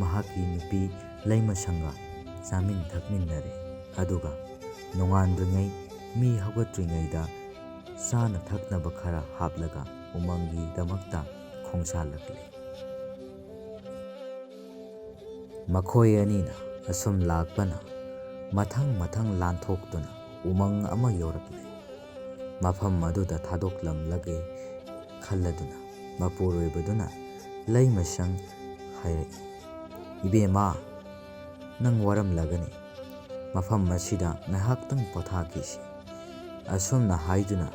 ꯃꯍꯥꯛꯀꯤ ꯅꯨꯄꯤ ꯂꯩꯃꯁꯪꯒ ꯆꯥꯃꯤꯟ ꯊꯛꯃꯤꯟꯅꯔꯦ꯫ ꯑꯗꯨꯒ ꯅꯣꯡꯉꯥꯟꯗ꯭ꯔꯤꯉꯩ ꯃꯤ ꯍꯧꯒꯠꯇ꯭ꯔꯤꯉꯩꯗ ꯆꯥꯅ ꯊꯛꯅꯕ ꯈꯔ ꯍꯥꯞꯂꯒ ꯎꯃꯪꯒꯤꯗꯃꯛꯇ ꯈꯣꯡꯁꯥꯜꯂꯛꯂꯦ꯫ ꯃꯈꯣꯏ ꯑꯅꯤꯅ ꯑꯁꯨꯝ ꯂꯥꯛꯄꯅ ꯃꯊꯪ ꯃꯊꯪ ꯂꯥꯟꯊꯣꯛꯇꯨꯅ ꯎꯃꯪ ꯑꯃ ꯌꯧꯔꯛꯂꯦ꯫ ꯃꯐꯝ ꯑꯗꯨꯗ ꯊꯥꯗꯣꯛꯂꯝꯂꯒꯦ ꯈꯜꯂꯗꯨꯅ ꯃꯄꯨꯔꯣꯏꯕꯗꯨꯅ ꯂꯩꯃꯁꯪ ꯍꯥꯏꯔꯛꯏ, "ꯏꯕꯦꯝꯃ, ꯅꯪ ꯋꯥꯔꯝꯂꯒꯅꯤ, ꯃꯐꯝ ꯑꯁꯤꯗ ꯉꯥꯏꯍꯥꯛꯇꯪ ꯄꯣꯊꯥꯈꯤꯁꯤ"꯫ ꯑꯁꯨꯝꯅ ꯍꯥꯏꯗꯨꯅ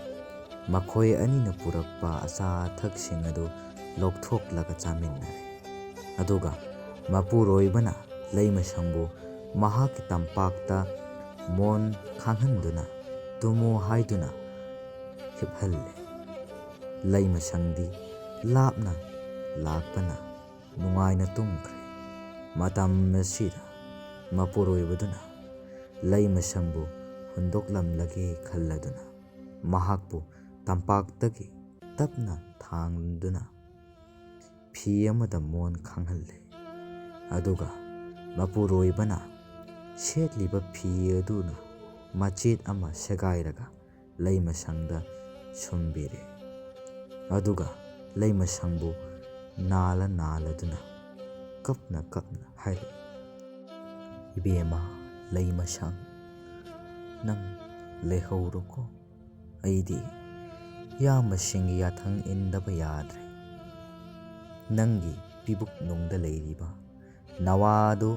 ꯃꯈꯣꯏ ꯑꯅꯤꯅ ꯄꯨꯔꯛꯄ ꯑꯆꯥ ꯑꯊꯛꯁꯤꯡ ꯑꯗꯨ ꯂꯧꯊꯣꯛꯂꯒ ꯆꯥꯃꯤꯟꯅꯔꯦ꯫ ꯑꯗꯨꯒ ꯃꯄꯨꯔꯣꯏꯕꯅ ꯂꯩꯃꯁꯪꯕꯨ ꯃꯍꯥꯛꯀꯤ ꯇꯝꯄꯥꯛꯇ ꯃꯣꯟ ꯈꯥꯡꯍꯟꯗꯨꯅ ꯇꯨꯝꯃꯨ ꯍꯥꯏꯗꯨꯅ ꯍꯤꯞꯍꯜꯂꯦ꯫ ꯂꯩꯃꯁꯪꯗꯤ ꯂꯥꯞꯅ ꯂꯥꯛꯄꯅ ꯅꯨꯡꯉꯥꯏꯅ ꯇꯨꯝꯈ꯭ꯔꯦ꯫ ꯃꯇꯝ ꯑꯁꯤꯗ ꯃꯄꯨꯔꯣꯏꯕꯗꯨꯅ ꯂꯩꯃꯁꯪꯕꯨ ꯍꯨꯟꯗꯣꯛꯂꯝꯂꯒꯦ ꯈꯜꯂꯗꯨꯅ ꯃꯍꯥꯛꯄꯨ ꯇꯝꯄꯥꯛꯇꯒꯤ ꯇꯞꯅ ꯊꯥꯡꯗꯨꯅ ꯐꯤ ꯑꯃꯗ ꯃꯣꯟ ꯈꯥꯡꯍꯜꯂꯦ꯫ ꯑꯗꯨꯒ ꯃꯄꯨꯔꯣꯏꯕꯅ ꯁꯦꯠꯂꯤꯕ ꯐꯤ ꯑꯗꯨꯅ ꯃꯆꯦꯠ ꯑꯃ ꯁꯦꯒꯥꯏꯔꯒ ꯂꯩꯃꯁꯪꯗ ꯁꯨꯝꯕꯤꯔꯦ꯫ ꯑꯗꯨꯒ ꯂꯩꯃꯁꯪꯕꯨ ꯅꯥꯜꯂ ꯅꯥꯜꯂꯗꯨꯅ ꯀꯞꯅ ꯀꯞꯅ ꯍꯥꯏꯔꯛꯏ, "ꯏꯕꯦꯝꯃ ꯂꯩꯃꯁꯪ, ꯅꯪ ꯂꯩꯍꯧꯔꯣꯀꯣ, ꯑꯩꯗꯤ ꯏꯌꯥꯝꯕꯁꯤꯡꯒꯤ ꯌꯥꯊꯪ ꯏꯟꯗꯕ ꯌꯥꯗ꯭ꯔꯦ꯫ ꯅꯪꯒꯤ ꯄꯤꯕꯨꯛꯅꯨꯡꯗ ꯂꯩꯔꯤꯕ ꯅꯋꯥꯗꯨ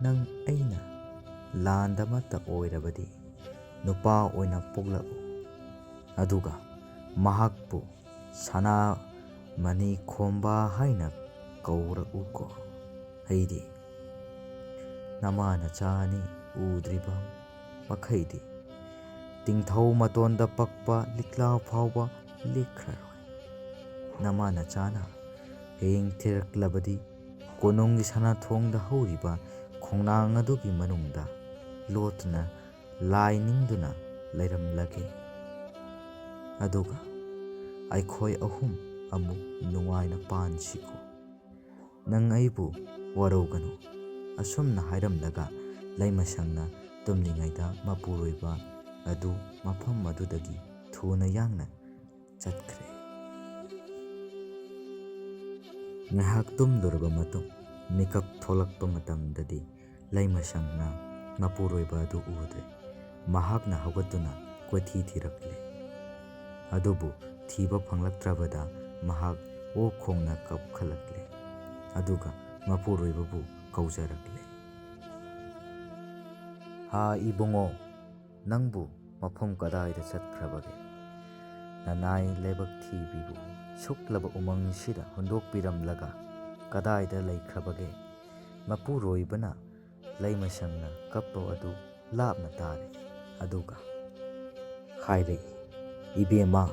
ꯅꯪ ꯑꯩꯅ ꯂꯥꯟꯗꯃꯠꯇ ꯑꯣꯏꯔꯕꯗꯤ ꯅꯨꯄꯥ ꯑꯣꯏꯅ ꯄꯣꯛꯂꯛꯎ, ꯑꯗꯨꯒ ꯃꯍꯥꯛꯄꯨ ꯁꯅꯥꯃꯅꯤ ꯈꯣꯝꯕ ꯍꯥꯏꯅ ꯀꯧꯔꯛꯎꯀꯣ꯫ ꯑꯩꯗꯤ ꯅꯃꯥꯅꯆꯥꯅꯤ ꯎꯗ꯭ꯔꯤꯕ ꯃꯈꯩꯗꯤ ꯇꯤꯡꯊꯧ ꯃꯇꯣꯟꯗ ꯄꯛꯄ ꯂꯤꯛꯂꯥ ꯐꯥꯎꯕ ꯂꯤꯛꯈ꯭ꯔꯔꯣꯏ꯫ ꯅꯃꯥꯅꯆꯥꯅ ꯍꯌꯦꯡ ꯊꯤꯔꯛꯂꯕꯗꯤ ꯀꯣꯅꯨꯡꯒꯤ ꯁꯅꯥꯊꯣꯡꯗ ꯍꯧꯔꯤꯕ ꯈꯣꯡꯅꯥꯡ ꯑꯗꯨꯒꯤ ꯃꯅꯨꯡꯗ ꯂꯣꯠꯇꯨꯅ ꯂꯥꯏ ꯅꯤꯡꯗꯨꯅ ꯂꯩꯔꯝꯂꯒꯦ꯫ ꯑꯗꯨꯒ ꯑꯩꯈꯣꯏ ꯑꯍꯨꯝ ꯑꯃꯨꯛ ꯅꯨꯡꯉꯥꯏꯅ ꯄꯥꯟꯁꯤꯀꯣ꯫ ꯅꯪ ꯑꯩꯕꯨ ꯋꯥꯔꯧꯒꯅꯨ"꯫ ꯑꯁꯨꯝꯅ ꯍꯥꯏꯔꯝꯂꯒ ꯂꯩꯃꯁꯪꯅ ꯇꯨꯝꯂꯤꯉꯩꯗ ꯃꯄꯨꯔꯣꯏꯕ ꯑꯗꯨ ꯃꯐꯝ ꯑꯗꯨꯗꯒꯤ ꯊꯨꯅ ꯌꯥꯡꯅ ꯆꯠꯈ꯭ꯔꯦ꯫ ꯉꯥꯏꯍꯥꯛ ꯇꯨꯝꯂꯨꯔꯕ ꯃꯇꯨꯡ ꯃꯤꯀꯞ ꯊꯣꯛꯂꯛꯄ ꯃꯇꯝꯗꯗꯤ ꯂꯩꯃꯁꯪꯅ ꯃꯄꯨꯔꯣꯏꯕ ꯑꯗꯨ ꯎꯗ꯭ꯔꯦ꯫ ꯃꯍꯥꯛꯅ ꯍꯧꯒꯠꯇꯨꯅ ꯀꯣꯏꯊꯤ ꯊꯤꯔꯛꯂꯦ꯫ ꯑꯗꯨꯕꯨ ꯊꯤꯕ ꯐꯪꯂꯛꯇ꯭ꯔꯕꯗ ꯃꯍꯥꯛ ꯑꯣꯛ ꯈꯣꯡꯅ ꯀꯞꯈꯠꯂꯛꯂꯦ꯫ ꯑꯗꯨꯒ ꯃꯄꯨꯔꯣꯏꯕꯕꯨ ꯀꯧꯖꯔꯛꯂꯦ, "ꯍꯥ ꯏꯕꯨꯡꯉꯣ, ꯅꯪꯕꯨ ꯃꯐꯝ ꯀꯗꯥꯏꯗ ꯆꯠꯈ꯭ꯔꯕꯒꯦ? ꯅꯅꯥꯏ ꯂꯥꯏꯕꯛ ꯊꯤꯕꯤꯕꯨ ꯁꯨꯛꯂꯕ ꯎꯃꯪꯁꯤꯗ ꯍꯨꯟꯗꯣꯛꯄꯤꯔꯝꯂꯒ ꯀꯗꯥꯏꯗ ꯂꯩꯈ꯭ꯔꯕꯒꯦ"꯫ ꯃꯄꯨꯔꯣꯏꯕꯅ ꯂꯩꯃꯁꯪꯅ ꯀꯞꯄ ꯑꯗꯨ ꯂꯥꯞꯅ ꯇꯥꯔꯦ꯫ ꯑꯗꯨꯒ ꯍꯥꯏꯔꯛꯏ, "ꯏꯕꯦꯝꯃ,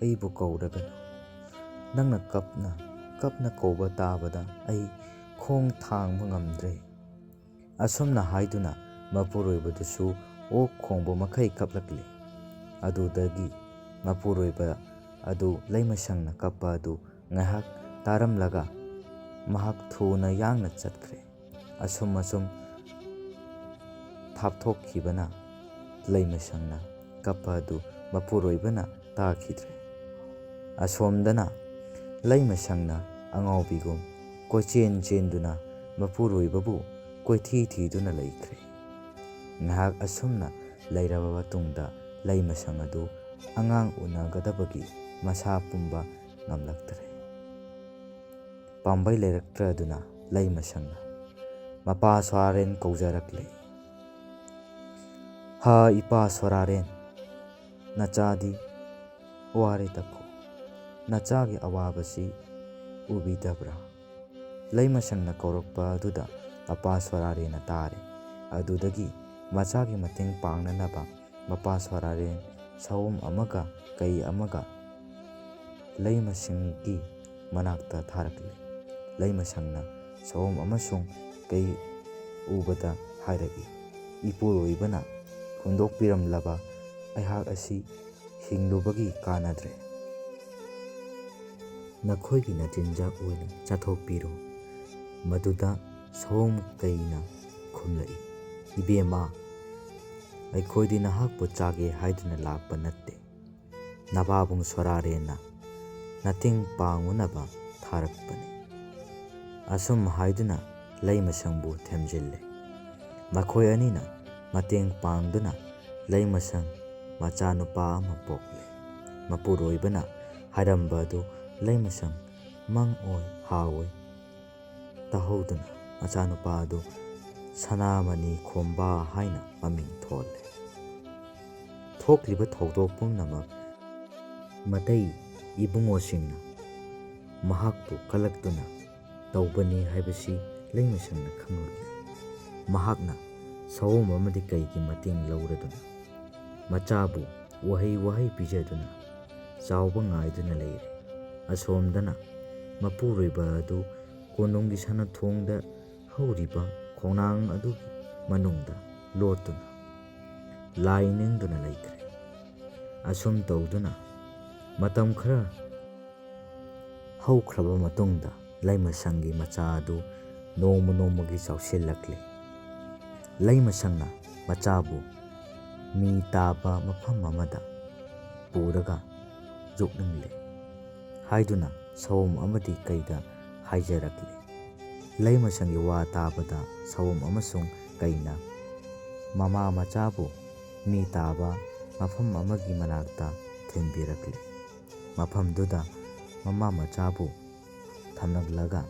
ꯑꯩꯕꯨ ꯀꯧꯔꯒꯅꯨ, ꯅꯪꯅ ꯀꯞꯅ ꯀꯞꯅ ꯀꯧꯕ ꯇꯥꯕꯗ ꯑꯩ ꯈꯣꯡ ꯊꯥꯡꯕ ꯉꯝꯗ꯭ꯔꯦ"꯫ ꯑꯁꯨꯝꯅ ꯍꯥꯏꯗꯨꯅ ꯃꯄꯨꯔꯣꯏꯕꯗꯨꯁꯨ ꯑꯣꯛ ꯈꯣꯡꯕ ꯃꯈꯩ ꯀꯞꯂꯛꯂꯦ꯫ ꯑꯗꯨꯗꯒꯤ ꯃꯄꯨꯔꯣꯏꯕ ꯑꯗꯨ ꯂꯩꯃꯁꯪꯅ ꯀꯞꯄ ꯑꯗꯨ ꯉꯥꯏꯍꯥꯛ ꯇꯥꯔꯝꯂꯒ ꯃꯍꯥꯛ ꯊꯨꯅ ꯌꯥꯡꯅ ꯆꯠꯈ꯭ꯔꯦ꯫ ꯑꯁꯨꯝ ꯊꯥꯞꯊꯣꯛꯈꯤꯕꯅ ꯂꯩꯃꯁꯪꯅ ꯀꯞꯄ ꯑꯗꯨ ꯃꯄꯨꯔꯣꯏꯕꯅ ꯇꯥꯈꯤꯗ꯭ꯔꯦ꯫ ꯑꯁꯣꯝꯗꯅ ꯂꯩꯃꯁꯪꯅ ꯑꯉꯥꯎꯕꯤꯒꯨꯝ ꯀꯣꯏꯆꯦꯟ ꯆꯦꯟꯗꯨꯅ ꯃꯄꯨꯔꯣꯏꯕꯕꯨ ꯀꯣꯏꯊꯤ ꯊꯤꯗꯨꯅ ꯂꯩꯈ꯭ꯔꯦ꯫ ꯉꯥꯏꯍꯥꯛ ꯑꯁꯨꯝꯅ ꯂꯩꯔꯕ ꯃꯇꯨꯡꯗ ꯂꯩꯃꯁꯪ ꯑꯗꯨ ꯑꯉꯥꯡ ꯎꯅꯒꯗꯕꯒꯤ ꯃꯁꯥ ꯄꯨꯝꯕ ꯉꯝꯂꯛꯇ꯭ꯔꯦ꯫ ꯄꯥꯝꯕꯩ ꯂꯩꯔꯛꯇ꯭ꯔꯗꯨꯅ ꯂꯩꯃꯁꯪꯅ ꯃꯄꯥ ꯁꯣꯔꯥꯔꯦꯟ ꯀꯧꯖꯔꯛꯂꯦ, "ꯍꯥ ꯏꯄꯥ ꯁꯣꯔꯥꯔꯦꯟ, ꯅꯆꯥꯗꯤ ꯋꯥꯔꯦꯗꯀꯣ, ꯅꯆꯥꯒꯤ ꯑꯋꯥꯕꯁꯤ ꯎꯕꯤꯗꯕ꯭ꯔꯥ"꯫ ꯂꯩꯃꯁꯪꯅ ꯀꯧꯔꯛꯄ ꯑꯗꯨꯗ ꯃꯄꯥ ꯁꯣꯔꯥꯔꯦꯟꯅ ꯇꯥꯔꯦ꯫ ꯑꯗꯨꯗꯒꯤ ꯃꯆꯥꯒꯤ ꯃꯇꯦꯡ ꯄꯥꯡꯅꯅꯕ ꯃꯄꯥ ꯁꯣꯔꯥꯔꯦꯟ ꯁꯑꯣꯝ ꯑꯃꯒ ꯀꯩ ꯑꯃꯒ ꯂꯩꯃꯁꯤꯡꯒꯤ ꯃꯅꯥꯛꯇ ꯊꯥꯔꯛꯂꯦ꯫ ꯂꯩꯃꯁꯪꯅ ꯁꯑꯣꯝ ꯑꯃꯁꯨꯡ ꯀꯩ ꯎꯕꯗ ꯍꯥꯏꯔꯛꯏ, ꯏꯄꯨꯔꯣꯏꯕꯅ ꯍꯨꯟꯗꯣꯛꯄꯤꯔꯝꯂꯕ ꯑꯩꯍꯥꯛ ꯑꯁꯤ ꯍꯤꯡꯂꯨꯕꯒꯤ ꯀꯥꯟꯅꯗ꯭ꯔꯦ꯫ ꯅꯈꯣꯏꯒꯤ ꯅꯆꯤꯟꯖꯥꯛ ꯑꯣꯏꯅ ꯆꯥꯊꯣꯛꯄꯤꯔꯣ꯫ ꯃꯗꯨꯗ ꯁꯑꯣꯝ ꯀꯩꯅ ꯈꯨꯝꯂꯛꯏ, ꯏꯕꯦꯝꯃ, ꯑꯩꯈꯣꯏꯗꯤ ꯅꯍꯥꯛꯄꯨ ꯆꯥꯒꯦ ꯍꯥꯏꯗꯨꯅ ꯂꯥꯛꯄ ꯅꯠꯇꯦ꯫ ꯅꯄꯥꯕꯨꯡ ꯁꯣꯔꯥꯔꯦꯟꯅ ꯃꯇꯦꯡ ꯄꯥꯡꯉꯨꯅꯕ ꯊꯥꯔꯛꯄꯅꯤ꯫ ꯑꯁꯨꯝ ꯍꯥꯏꯗꯨꯅ ꯂꯩꯃꯁꯪꯕꯨ ꯊꯦꯝꯖꯤꯜꯂꯦ꯫ ꯃꯈꯣꯏ ꯑꯅꯤꯅ ꯃꯇꯦꯡ ꯄꯥꯡꯗꯨꯅ ꯂꯩꯃꯁꯪ ꯃꯆꯥꯅꯨꯄꯥ ꯑꯃ ꯄꯣꯛꯂꯦ꯫ ꯃꯄꯨꯔꯣꯏꯕꯅ ꯍꯥꯏꯔꯝꯕ ꯑꯗꯨ ꯂꯩꯃꯁꯪ ꯃꯪ ꯑꯣꯏ ꯍꯥꯑꯣꯏ ꯇꯥꯍꯧꯗꯨꯅ ꯃꯆꯥꯅꯨꯄꯥ ꯑꯗꯨ ꯁꯅꯥꯃꯅꯤ ꯈꯣꯝꯕꯥ ꯍꯥꯏꯅ ꯃꯃꯤꯡ ꯊꯣꯜꯂꯦ꯫ ꯊꯣꯛꯂꯤꯕ ꯊꯧꯗꯣꯛ ꯄꯨꯝꯅꯃꯛ ꯃꯇꯩ ꯏꯕꯨꯡꯉꯣꯁꯤꯡꯅ ꯃꯍꯥꯛꯄꯨ ꯀꯂꯛꯇꯨꯅ ꯇꯧꯕꯅꯤ ꯍꯥꯏꯕꯁꯤ ꯂꯩꯃꯁꯪꯅ ꯈꯪꯂꯛꯂꯦ꯫ ꯃꯍꯥꯛꯅ ꯁꯑꯣꯝ ꯑꯃꯗꯤ ꯀꯩꯒꯤ ꯃꯇꯦꯡ ꯂꯧꯔꯗꯨꯅ ꯃꯆꯥꯕꯨ ꯎꯍꯩ ꯋꯥꯍꯩ ꯄꯤꯖꯗꯨꯅ ꯆꯥꯎꯕ ꯉꯥꯏꯗꯨꯅ ꯂꯩꯔꯦ꯫ ꯑꯁꯣꯝꯗꯅ ꯃꯄꯨꯔꯣꯏꯕ ꯑꯗꯨ ꯀꯣꯅꯨꯡꯒꯤ ꯁꯅꯊꯣꯡꯗ ꯍꯧꯔꯤꯕ ꯈꯣꯡꯅꯥꯡ ꯑꯗꯨꯒꯤ ꯃꯅꯨꯡꯗ ꯂꯣꯠꯇꯨꯅ ꯂꯥꯏ ꯅꯤꯡꯗꯨꯅ ꯂꯩꯈ꯭ꯔꯦ꯫ ꯑꯁꯨꯝ ꯇꯧꯗꯨꯅ ꯃꯇꯝ ꯈꯔ ꯍꯧꯈ꯭ꯔꯕ ꯃꯇꯨꯡꯗ ꯂꯩꯃꯁꯪꯒꯤ ꯃꯆꯥ ꯑꯗꯨ ꯅꯣꯡꯃ ꯅꯣꯡꯃꯒꯤ ꯆꯥꯎꯁꯤꯜꯂꯛꯂꯦ꯫ ꯂꯩꯃꯁꯪꯅ ꯃꯆꯥꯕꯨ ꯃꯤ ꯇꯥꯕ ꯃꯐꯝ ꯑꯃꯗ ꯄꯨꯔꯒ ꯌꯣꯛꯅꯤꯡꯂꯦ ꯍꯥꯏꯗꯨꯅ ꯁꯑꯣꯝ ꯑꯃꯗꯤ ꯀꯩꯗ ꯍꯥꯏꯖꯔꯛꯂꯦ꯫ ꯂꯩꯃꯁꯪꯒꯤ ꯋꯥ ꯇꯥꯕꯗ ꯁꯑꯣꯝ ꯑꯃꯁꯨꯡ ꯀꯩꯅ ꯃꯃꯥ ꯃꯆꯥꯕꯨ ꯃꯤ ꯇꯥꯕ ꯃꯐꯝ ꯑꯃꯒꯤ ꯃꯅꯥꯛꯇ ꯊꯤꯟꯕꯤꯔꯛꯂꯦ꯫ ꯃꯐꯝꯗꯨꯗ ꯃꯃꯥ ꯃꯆꯥꯕꯨ ꯊꯝꯂꯝꯂꯒ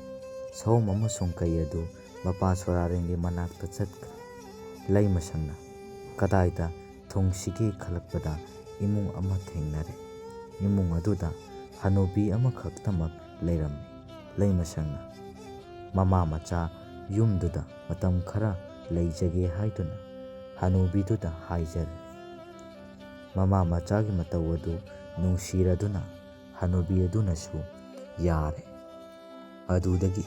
ꯁꯑꯣꯝ ꯑꯃꯁꯨꯡ ꯀꯩ ꯑꯗꯨ ꯃꯄꯥ ꯁꯣꯔꯥꯔꯦꯟꯒꯤ ꯃꯅꯥꯛꯇ ꯆꯠꯈ꯭ꯔꯦ꯫ ꯂꯩꯃꯁꯪꯅ ꯀꯗꯥꯏꯗ ꯊꯨꯡꯁꯤꯒꯦ ꯈꯜꯂꯛꯄꯗ ꯏꯃꯨꯡ ꯑꯃ ꯊꯦꯡꯅꯔꯦ꯫ ꯏꯃꯨꯡ ꯑꯗꯨꯗ ꯍꯅꯨꯕꯤ ꯑꯃꯈꯛꯇꯃꯛ ꯂꯩꯔꯝꯃꯤ꯫ ꯂꯩꯃꯁꯪꯅ ꯃꯃꯥ ꯃꯆꯥ ꯌꯨꯝꯗꯨꯗ ꯃꯇꯝ ꯈꯔ ꯂꯩꯖꯒꯦ ꯍꯥꯏꯗꯨꯅ ꯍꯅꯨꯕꯤꯗꯨꯗ ꯍꯥꯏꯖꯔꯦ꯫ ꯃꯃꯥ ꯃꯆꯥꯒꯤ ꯃꯇꯧ ꯑꯗꯨ ꯅꯨꯡꯁꯤꯔꯗꯨꯅ ꯍꯅꯨꯕꯤ ꯑꯗꯨꯅꯁꯨ ꯌꯥꯔꯦ꯫ ꯑꯗꯨꯗꯒꯤ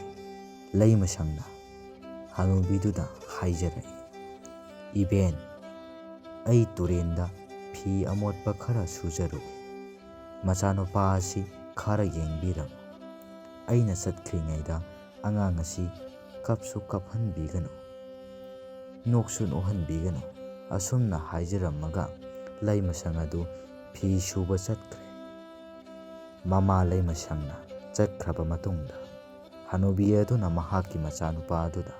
ꯂꯩꯃꯁꯪꯅ ꯍꯅꯨꯕꯤꯗꯨꯗ ꯍꯥꯏꯖꯔꯛꯏ, ꯏꯕꯦꯟ, ꯑꯩ ꯇꯨꯔꯦꯟꯗ ꯐꯤ ꯑꯃꯣꯠꯄ ꯈꯔ ꯁꯨꯖꯔꯨꯏ꯫ ꯃꯆꯥꯅꯨꯄꯥ ꯑꯁꯤ ꯈꯔ ꯌꯦꯡꯕꯤꯔꯝꯃꯨ꯫ ꯑꯩꯅ ꯆꯠꯈ꯭ꯔꯤꯉꯩꯗ ꯑꯉꯥꯡ ꯑꯁꯤ ꯀꯞꯁꯨ ꯀꯞꯍꯟꯕꯤꯒꯅꯨ, ꯅꯣꯛꯁꯨ ꯅꯣꯛꯍꯟꯕꯤꯒꯅꯨ꯫ ꯑꯁꯨꯝꯅ ꯍꯥꯏꯖꯔꯝꯃꯒ ꯂꯩꯃꯁꯪ ꯑꯗꯨ ꯐꯤ ꯁꯨꯕ ꯆꯠꯈ꯭ꯔꯦ꯫ ꯃꯃꯥ ꯂꯩꯃꯁꯪꯅ ꯆꯠꯈ꯭ꯔꯕ ꯃꯇꯨꯡꯗ ꯍꯅꯨꯕꯤ ꯑꯗꯨꯅ ꯃꯍꯥꯛꯀꯤ ꯃꯆꯥꯅꯨꯄꯥ ꯑꯗꯨꯗ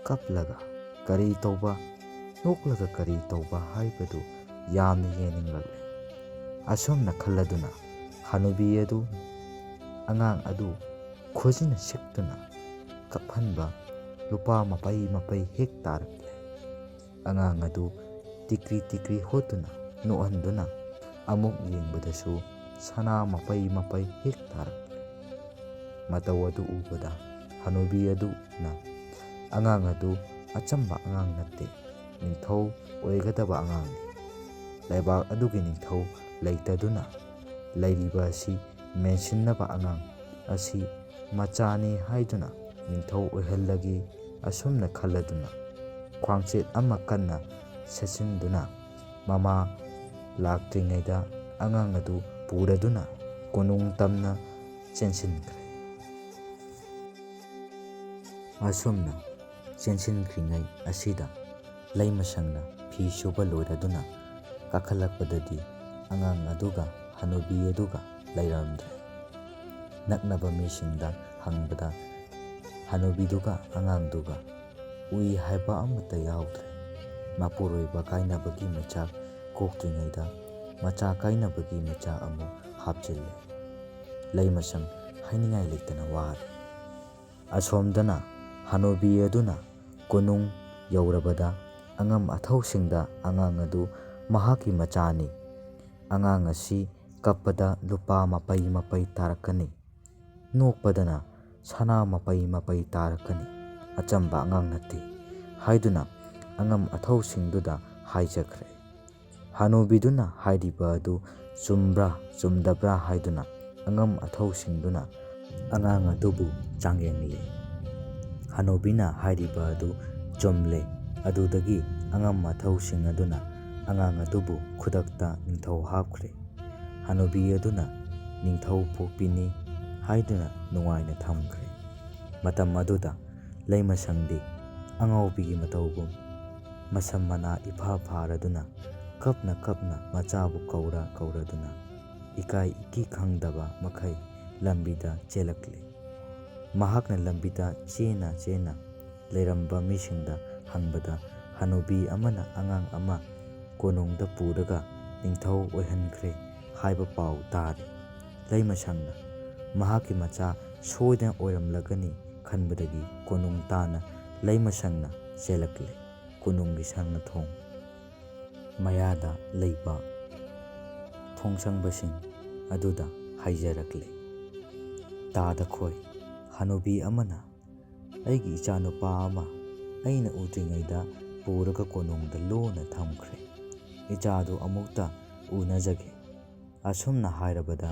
ꯀꯞꯂꯒ ꯀꯔꯤ ꯇꯧꯕ, ꯅꯣꯛꯂꯒ ꯀꯔꯤ ꯇꯧꯕ ꯍꯥꯏꯕꯗꯨ ꯌꯥꯝꯅ ꯌꯦꯡꯅꯤꯡꯂꯛꯂꯦ꯫ ꯑꯁꯨꯝꯅ ꯈꯜꯂꯗꯨꯅ ꯍꯅꯨꯕꯤ ꯑꯗꯨ ꯑꯉꯥꯡ ꯑꯗꯨ ꯈꯨꯖꯤꯅ ꯁꯤꯛꯇꯨꯅ ꯀꯞꯍꯟꯕ ꯂꯨꯄꯥ ꯃꯄꯩ ꯃꯄꯩ ꯍꯦꯛ ꯇꯥꯔꯛꯂꯦ꯫ ꯑꯉꯥꯡ ꯑꯗꯨ ꯇꯤꯀ꯭ꯔꯤ ꯇꯤꯀ꯭ꯔꯤ ꯍꯣꯠꯇꯨꯅ ꯅꯣꯛꯍꯟꯗꯨꯅ ꯑꯃꯨꯛ ꯌꯦꯡꯕꯗꯁꯨ ꯁꯅꯥ ꯃꯄꯩ ꯃꯄꯩ ꯍꯦꯛ ꯇꯥꯔꯛꯂꯦ꯫ ꯃꯇꯧ ꯑꯗꯨ ꯎꯕꯗ ꯍꯅꯨꯕꯤ ꯑꯗꯨꯅ ꯑꯉꯥꯡ ꯑꯗꯨ ꯑꯆꯝꯕ ꯑꯉꯥꯡ ꯅꯠꯇꯦ, ꯅꯤꯡꯊꯧ ꯑꯣꯏꯒꯗꯕ ꯑꯉꯥꯡꯅꯤ, ꯂꯩꯕꯥꯛ ꯑꯗꯨꯒꯤ ꯅꯤꯡꯊꯧ ꯂꯩꯇꯗꯨꯅ ꯂꯩꯔꯤꯕ ꯑꯁꯤ ꯃꯦꯟꯁꯤꯟꯅꯕ ꯑꯉꯥꯡ ꯑꯁꯤ ꯃꯆꯥꯅꯤ ꯍꯥꯏꯗꯨꯅ ꯅꯤꯡꯊꯧ ꯑꯣꯏꯍꯜꯂꯒꯦ꯫ ꯑꯁꯨꯝꯅ ꯈꯜꯂꯗꯨꯅ ꯈ꯭ꯋꯥꯡꯆꯦꯠ ꯑꯃ ꯀꯟꯅ ꯁꯦꯠꯆꯤꯟꯗꯨꯅ ꯃꯃꯥ ꯂꯥꯛꯇ꯭ꯔꯤꯉꯩꯗ ꯑꯉꯥꯡ ꯑꯗꯨ ꯄꯨꯔꯗꯨꯅ ꯀꯣꯅꯨꯡ ꯇꯝꯅ ꯆꯦꯟꯁꯤꯟꯈ꯭ꯔꯦ꯫ ꯑꯁꯨꯝꯅ ꯆꯦꯟꯁꯤꯟꯈ꯭ꯔꯤꯉꯩ ꯑꯁꯤꯗ ꯂꯩꯃꯁꯪꯅ ꯐꯤ ꯁꯨꯕ ꯂꯣꯏꯔꯗꯨꯅ ꯀꯥꯈꯠꯂꯛꯄꯗꯗꯤ ꯑꯉꯥꯡ ꯑꯗꯨꯒ ꯍꯅꯨꯕꯤ ꯑꯗꯨꯒ ꯂꯩꯔꯝꯗ꯭ꯔꯦ꯫ ꯅꯛꯅꯕ ꯃꯤꯁꯤꯡꯗ ꯍꯪꯕꯗ ꯍꯅꯨꯕꯤꯗꯨꯒ ꯑꯉꯥꯡꯗꯨꯒ ꯎꯏ ꯍꯥꯏꯕ ꯑꯃꯠꯇ ꯌꯥꯎꯗ꯭ꯔꯦ꯫ ꯃꯄꯨꯔꯣꯏꯕ ꯀꯥꯏꯅꯕꯒꯤ ꯃꯩꯆꯥꯛ ꯀꯣꯛꯇ꯭ꯔꯤꯉꯩꯗ ꯃꯆꯥ ꯀꯥꯏꯅꯕꯒꯤ ꯃꯩꯆꯥꯛ ꯑꯃꯨꯛ ꯍꯥꯞꯆꯤꯜꯂꯦ꯫ ꯂꯩꯃꯁꯪ ꯍꯥꯏꯅꯤꯡꯉꯥꯏ ꯂꯩꯇꯅ ꯋꯥꯔꯦ꯫ ꯑꯁꯣꯝꯗꯅ ꯍꯅꯨꯕꯤ ꯑꯗꯨꯅ ꯀꯣꯅꯨꯡ ꯌꯧꯔꯕꯗ ꯑꯉꯝ ꯑꯊꯧꯁꯤꯡꯗ ꯑꯉꯥꯡ ꯑꯗꯨ ꯃꯍꯥꯛꯀꯤ ꯃꯆꯥꯅꯤ, ꯑꯉꯥꯡ ꯑꯁꯤ ꯀꯞꯄꯗ ꯂꯨꯄꯥ ꯃꯄꯩ ꯃꯄꯩ ꯇꯥꯔꯛꯀꯅꯤ, ꯅꯣꯛꯄꯗꯅ ꯁꯅꯥ ꯃꯄꯩ ꯃꯄꯩ ꯇꯥꯔꯛꯀꯅꯤ, ꯑꯆꯝꯕ ꯑꯉꯥꯡ ꯅꯠꯇꯦ ꯍꯥꯏꯗꯨꯅ ꯑꯉꯝ ꯑꯊꯧꯁꯤꯡꯗꯨꯗ ꯍꯥꯏꯖꯈ꯭ꯔꯦ꯫ ꯍꯅꯨꯕꯤꯗꯨꯅ ꯍꯥꯏꯔꯤꯕ ꯑꯗꯨ ꯆꯨꯝꯕ꯭ꯔꯥ ꯆꯨꯝꯗꯕ꯭ꯔꯥ ꯍꯥꯏꯗꯨꯅ ꯑꯉꯝ ꯑꯊꯧꯁꯤꯡꯗꯨꯅ ꯑꯉꯥꯡ ꯑꯗꯨꯕꯨ ꯆꯥꯡꯌꯦꯡꯂꯦ꯫ ꯍꯅꯨꯕꯤꯅ ꯍꯥꯏꯔꯤꯕ ꯑꯗꯨ ꯆꯨꯝꯂꯦ꯫ ꯑꯗꯨꯗꯒꯤ ꯑꯉꯝ ꯑꯊꯧꯁꯤꯡ ꯑꯗꯨꯅ ꯑꯉꯥꯡ ꯑꯗꯨꯕꯨ ꯈꯨꯗꯛꯇ ꯅꯤꯡꯊꯧ ꯍꯥꯞꯈ꯭ꯔꯦ꯫ ꯍꯅꯨꯕꯤ ꯑꯗꯨꯅ ꯅꯤꯡꯊꯧ ꯄꯣꯛꯄꯤꯅꯤ ꯍꯥꯏꯗꯨꯅ ꯅꯨꯡꯉꯥꯏꯅ ꯊꯝꯈ꯭ꯔꯦ꯫ ꯃꯇꯝ ꯑꯗꯨꯗ ꯂꯩꯃꯁꯪꯗꯤ ꯑꯉꯥꯎꯕꯤꯒꯤ ꯃꯇꯧꯒꯨꯝ ꯃꯁꯝ ꯃꯅꯥ ꯏꯐꯥ ꯐꯥꯔꯗꯨꯅ ꯀꯞꯅ ꯀꯞꯅ ꯃꯆꯥꯕꯨ ꯀꯧꯔꯗꯨꯅ ꯏꯀꯥꯏ ꯏꯀꯤ ꯈꯪꯗꯕ ꯃꯈꯩ ꯂꯝꯕꯤꯗ ꯆꯦꯜꯂꯛꯂꯦ꯫ ꯃꯍꯥꯛꯅ ꯂꯝꯕꯤꯗ ꯆꯦꯟꯅ ꯆꯦꯟꯅ ꯂꯩꯔꯝꯕ ꯃꯤꯁꯤꯡꯗ ꯍꯪꯕꯗ ꯍꯅꯨꯕꯤ ꯑꯃꯅ ꯑꯉꯥꯡ ꯑꯃ ꯀꯣꯅꯨꯡꯗ ꯄꯨꯔꯒ ꯅꯤꯡꯊꯧ ꯑꯣꯏꯍꯟꯈ꯭ꯔꯦ ꯍꯥꯏꯕ ꯄꯥꯎ ꯇꯥꯔꯦ꯫ ꯂꯩꯃꯁꯪꯅ ꯃꯍꯥꯛꯀꯤ ꯃꯆꯥ ꯁꯣꯏꯗꯅ ꯑꯣꯏꯔꯝꯂꯒꯅꯤ ꯈꯟꯕꯗꯒꯤ ꯀꯣꯅꯨꯡ ꯇꯥꯟꯅ ꯂꯩꯃꯁꯪꯅ ꯆꯦꯜꯂꯛꯂꯦ꯫ ꯀꯣꯅꯨꯡꯒꯤ ꯁꯪꯅꯊꯣꯡ ꯃꯌꯥꯗ ꯂꯩꯕ ꯊꯣꯡꯁꯪꯕꯁꯤꯡ ꯑꯗꯨꯗ ꯍꯥꯏꯖꯔꯛꯂꯦ꯫ ꯇꯥꯗꯈꯣꯏ, ꯍꯅꯨꯕꯤ ꯑꯃꯅ ꯑꯩꯒꯤ ꯏꯆꯥꯅꯨꯄꯥ ꯑꯃ ꯑꯩꯅ ꯎꯗ꯭ꯔꯤꯉꯩꯗ ꯄꯨꯔꯒ ꯀꯣꯅꯨꯡꯗ ꯂꯣꯟꯅ ꯊꯝꯈ꯭ꯔꯦ꯫ ꯏꯆꯥꯗꯨ ꯑꯃꯨꯛꯇ ꯎꯅꯖꯒꯦ꯫ ꯑꯁꯨꯝꯅ ꯍꯥꯏꯔꯕꯗ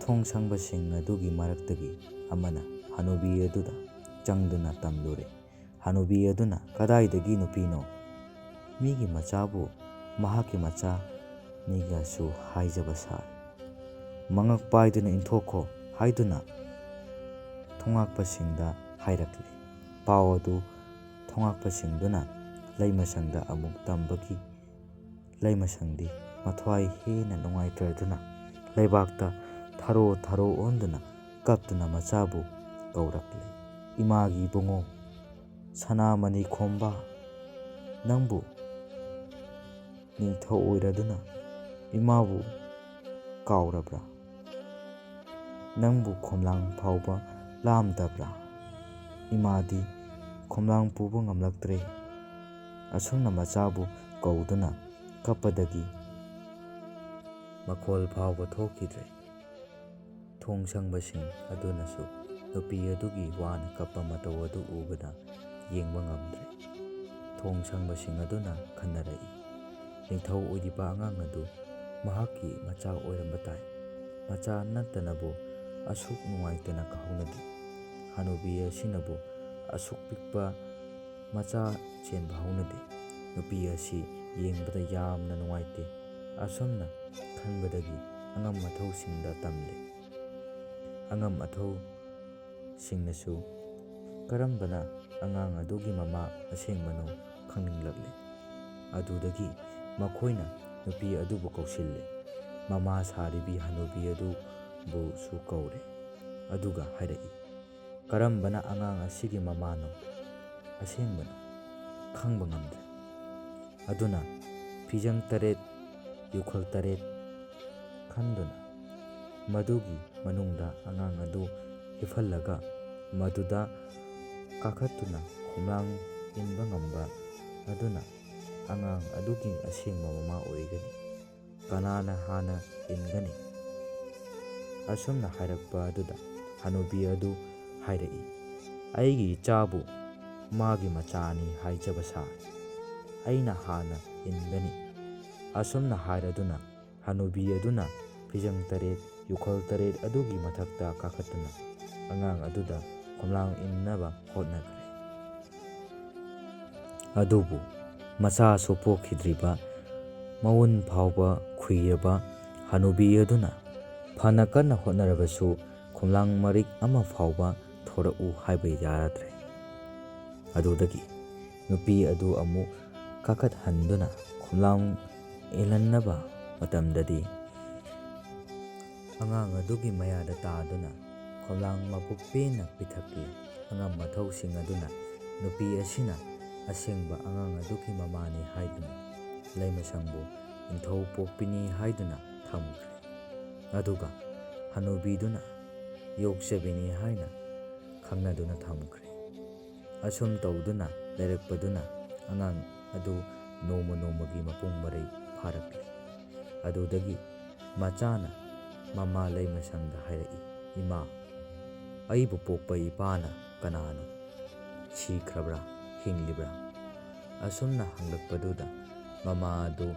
ꯊꯣꯡꯁꯪꯕꯁꯤꯡ ꯑꯗꯨꯒꯤ ꯃꯔꯛꯇꯒꯤ ꯑꯃꯅ ꯍꯅꯨꯕꯤ ꯑꯗꯨꯗ ꯆꯪꯗꯨꯅ ꯇꯝꯂꯨꯔꯦ꯫ ꯍꯅꯨꯕꯤ ꯑꯗꯨꯅ ꯀꯗꯥꯏꯗꯒꯤ ꯅꯨꯄꯤꯅꯣ? ꯃꯤꯒꯤ ꯃꯆꯥꯕꯨ ꯃꯍꯥꯛꯀꯤ ꯃꯆꯥꯅꯤꯒꯁꯨ ꯍꯥꯏꯖꯕ ꯁꯥꯔꯦ꯫ ꯃꯉꯛ ꯄꯥꯏꯗꯨꯅ ꯏꯟꯊꯣꯛꯈꯣ ꯍꯥꯏꯗꯨꯅ ꯊꯣꯉꯥꯛꯄꯁꯤꯡꯗ ꯍꯥꯏꯔꯛꯂꯦ꯫ ꯄꯥꯎ ꯑꯗꯨ ꯊꯣꯉꯥꯛꯄꯁꯤꯡꯗꯨꯅ ꯂꯩꯃꯁꯪꯗ ꯑꯃꯨꯛ ꯇꯝꯕꯒꯤ ꯂꯩꯃꯁꯪꯗꯤ ꯃꯊ꯭ꯋꯥꯏ ꯍꯦꯟꯅ ꯅꯨꯡꯉꯥꯏꯇ꯭ꯔꯗꯨꯅ ꯂꯩꯕꯥꯛꯇ ꯊꯥꯔꯣ ꯊꯥꯔꯣ ꯑꯣꯟꯗꯨꯅ ꯀꯞꯇꯨꯅ ꯃꯆꯥꯕꯨ ꯀꯧꯔꯛꯂꯦ꯫ ꯏꯃꯥꯒꯤ ꯏꯕꯨꯡꯉꯣ, ꯁꯅꯥꯃꯅꯤ ꯈꯣꯝꯕꯥ, ꯅꯪꯕꯨ ꯅꯤꯡꯊꯧ ꯑꯣꯏꯔꯗꯨꯅ ꯏꯃꯥꯕꯨ ꯀꯥꯎꯔꯕ꯭ꯔꯥ? ꯅꯪꯕꯨ ꯈꯣꯝꯂꯥꯡ ꯐꯥꯎꯕ ꯂꯥꯝꯗꯕ꯭ꯔꯥ? ꯏꯃꯥꯗꯤ ꯈꯣꯝꯂꯥꯡ ꯄꯨꯕ ꯉꯝꯂꯛꯇ꯭ꯔꯦ꯫ ꯑꯁꯨꯝꯅ ꯃꯆꯥꯕꯨ ꯀꯧꯗꯨꯅ ꯀꯞꯄꯗꯒꯤ ꯃꯈꯣꯜ ꯐꯥꯎꯕ ꯊꯣꯛꯈꯤꯗ꯭ꯔꯦ꯫ ꯊꯣꯡꯁꯪꯕꯁꯤꯡ ꯑꯗꯨꯅꯁꯨ ꯅꯨꯄꯤ ꯑꯗꯨꯒꯤ ꯋꯥꯅ ꯀꯞꯄ ꯃꯇꯧ ꯑꯗꯨ ꯎꯕꯗ ꯌꯦꯡꯕ ꯉꯝꯗ꯭ꯔꯦ꯫ ꯊꯣꯡꯁꯪꯕꯁꯤꯡ ꯑꯗꯨꯅ ꯈꯟꯅꯔꯛꯏ, ꯅꯤꯡꯊꯧ ꯑꯣꯏꯔꯤꯕ ꯑꯉꯥꯡ ꯑꯗꯨ ꯃꯍꯥꯛꯀꯤ ꯃꯆꯥ ꯑꯣꯏꯔꯝꯕ ꯇꯥꯏ꯫ ꯃꯆꯥ ꯅꯠꯇꯅꯕꯨ ꯑꯁꯨꯛ ꯅꯨꯡꯉꯥꯏꯇꯅ ꯍꯧꯅꯗꯦ꯫ ꯍꯅꯨꯕꯤ ꯑꯁꯤꯅꯕꯨ ꯑꯁꯨꯛ ꯄꯤꯛꯄ ꯃꯆꯥ ꯆꯦꯟꯕ ꯍꯧꯅꯗꯦ꯫ ꯅꯨꯄꯤ ꯑꯁꯤ ꯌꯦꯡꯕꯗ ꯌꯥꯝꯅ ꯅꯨꯡꯉꯥꯏꯇꯦ꯫ ꯑꯁꯨꯝꯅ ꯈꯟꯕꯗꯒꯤ ꯑꯉꯝ ꯑꯊꯧꯁꯤꯡꯗ ꯇꯝꯂꯦ꯫ ꯑꯉꯝ ꯑꯊꯧꯁꯤꯡꯅꯁꯨ ꯀꯔꯝꯕꯅ ꯑꯉꯥꯡ ꯑꯗꯨꯒꯤ ꯃꯃꯥ ꯑꯁꯦꯡꯕꯅꯣ ꯈꯪꯅꯤꯡꯂꯛꯂꯦ꯫ ꯑꯗꯨꯗꯒꯤ ꯃꯈꯣꯏꯅ ꯅꯨꯄꯤ ꯑꯗꯨꯕꯨ ꯀꯧꯁꯤꯜꯂꯦ꯫ ꯃꯃꯥ ꯁꯥꯔꯤꯕꯤ ꯍꯅꯨꯕꯤ ꯑꯗꯨꯕꯨꯁꯨ ꯀꯧꯔꯦ꯫ ꯑꯗꯨꯒ ꯍꯥꯏꯔꯛꯏ, ꯀꯔꯝꯕꯅ ꯑꯉꯥꯡ ꯑꯁꯤꯒꯤ ꯃꯃꯥꯅꯣ ꯑꯁꯦꯡꯕꯅꯣ ꯈꯪꯕ ꯉꯝꯗ꯭ꯔꯦ꯫ ꯑꯗꯨꯅ ꯐꯤꯖꯪ 8 ꯌꯨꯈꯜ 8 ꯈꯟꯗꯨꯅ ꯃꯗꯨꯒꯤ ꯃꯅꯨꯡꯗ ꯑꯉꯥꯡ ꯑꯗꯨ ꯍꯤꯞꯍꯜꯂꯒ ꯃꯗꯨꯗ ꯀꯥꯈꯠꯇꯨꯅ ꯈꯣꯝꯂꯥꯡ ꯏꯟꯕ ꯉꯝꯕ ꯑꯗꯨꯅ ꯑꯉꯥꯡ ꯑꯗꯨꯒꯤ ꯑꯁꯦꯡꯕ ꯃꯃꯥ ꯑꯣꯏꯒꯅꯤ꯫ ꯀꯅꯥꯅ ꯍꯥꯟꯅ ꯏꯟꯒꯅꯤ? ꯑꯁꯨꯝꯅ ꯍꯥꯏꯔꯛꯄ ꯑꯗꯨꯗ ꯍꯅꯨꯕꯤ ꯑꯗꯨ ꯍꯥꯏꯔꯛꯏ, ꯑꯩꯒꯤ ꯏꯆꯥꯕꯨ ꯃꯥꯒꯤ ꯃꯆꯥꯅꯤ ꯍꯥꯏꯖꯕ ꯁꯥꯔꯦ꯫ ꯑꯩꯅ ꯍꯥꯟꯅ ꯏꯟꯒꯅꯤ꯫ ꯑꯁꯨꯝꯅ ꯍꯥꯏꯔꯗꯨꯅ ꯍꯅꯨꯕꯤ ꯑꯗꯨꯅ ꯐꯤꯖꯪ 8 ꯌꯨꯈꯜ 8 ꯑꯗꯨꯒꯤ ꯃꯊꯛꯇ ꯀꯥꯈꯠꯇꯨꯅ ꯑꯉꯥꯡ ꯑꯗꯨꯗ ꯈꯣꯝꯂꯥꯡ ꯏꯟꯅꯕ ꯍꯣꯠꯅꯈ꯭ꯔꯦ꯫ ꯑꯗꯨꯕꯨ ꯃꯆꯥꯁꯨ ꯄꯣꯛꯈꯤꯗ꯭ꯔꯤꯕ ꯃꯋꯨꯟ ꯐꯥꯎꯕ ꯈꯨꯏꯔꯕ ꯍꯅꯨꯕꯤ ꯑꯗꯨꯅ ꯐꯅ ꯀꯟꯅ ꯍꯣꯠꯅꯔꯕꯁꯨ ꯈꯣꯝꯂꯥꯡ ꯃꯔꯤꯛ ꯑꯃ ꯐꯥꯎꯕ ꯊꯣꯔꯛꯎ ꯍꯥꯏꯕ ꯌꯥꯔꯗ꯭ꯔꯦ꯫ ꯑꯗꯨꯗꯒꯤ ꯅꯨꯄꯤ ꯑꯗꯨ ꯑꯃꯨꯛ ꯀꯥꯈꯠꯍꯟꯗꯨꯅ ꯈꯣꯝꯂꯥꯡ ꯏꯜꯍꯟꯅꯕ ꯃꯇꯝꯗꯗꯤ ꯑꯉꯥꯡ ꯑꯗꯨꯒꯤ ꯃꯌꯥꯗ ꯇꯥꯗꯨꯅ ꯈꯣꯝꯂꯥꯡ ꯃꯕꯨꯛ ꯄꯦꯟꯅ ꯄꯤꯊꯛꯂꯦ꯫ ꯑꯉꯝ ꯑꯊꯧꯁꯤꯡ ꯑꯗꯨꯅ ꯅꯨꯄꯤ ꯑꯁꯤꯅ ꯑꯁꯦꯡꯕ ꯑꯉꯥꯡ ꯑꯗꯨꯒꯤ ꯃꯃꯥꯅꯤ ꯍꯥꯏꯗꯨꯅ ꯂꯩꯃꯁꯪꯕꯨ ꯅꯤꯡꯊꯧ ꯄꯣꯛꯄꯤꯅꯤ ꯍꯥꯏꯗꯨꯅ ꯊꯝꯈ꯭ꯔꯦ꯫ ꯑꯗꯨꯒ ꯍꯅꯨꯕꯤꯗꯨꯅ ꯌꯣꯛꯆꯕꯤꯅꯤ ꯍꯥꯏꯅ ꯈꯪꯅꯗꯨꯅ ꯊꯝꯈ꯭ꯔꯦ꯫ ꯑꯁꯨꯝ ꯇꯧꯗꯨꯅ ꯂꯩꯔꯛꯄꯗꯨꯅ ꯑꯉꯥꯡ ꯑꯗꯨ ꯅꯣꯡꯃ ꯅꯣꯡꯃꯒꯤ ꯃꯄꯨꯡ ꯃꯔꯩ ꯐꯥꯔꯛꯂꯦ꯫ ꯑꯗꯨꯗꯒꯤ ꯃꯆꯥꯅ ꯃꯃꯥ ꯂꯩꯃꯁꯪꯗ ꯍꯥꯏꯔꯛꯏ, ꯏꯃꯥ, ꯑꯩꯕꯨ ꯄꯣꯛꯄ ꯏꯄꯥꯅ ꯀꯅꯥꯅꯣ? ꯁꯤꯈ꯭ꯔꯕ꯭ꯔꯥ ꯍꯤꯡꯂꯤꯕ꯭ꯔꯥ? ꯑꯁꯨꯝꯅ ꯍꯪꯂꯛꯄꯗꯨꯗ ꯃꯃꯥ ꯑꯗꯨ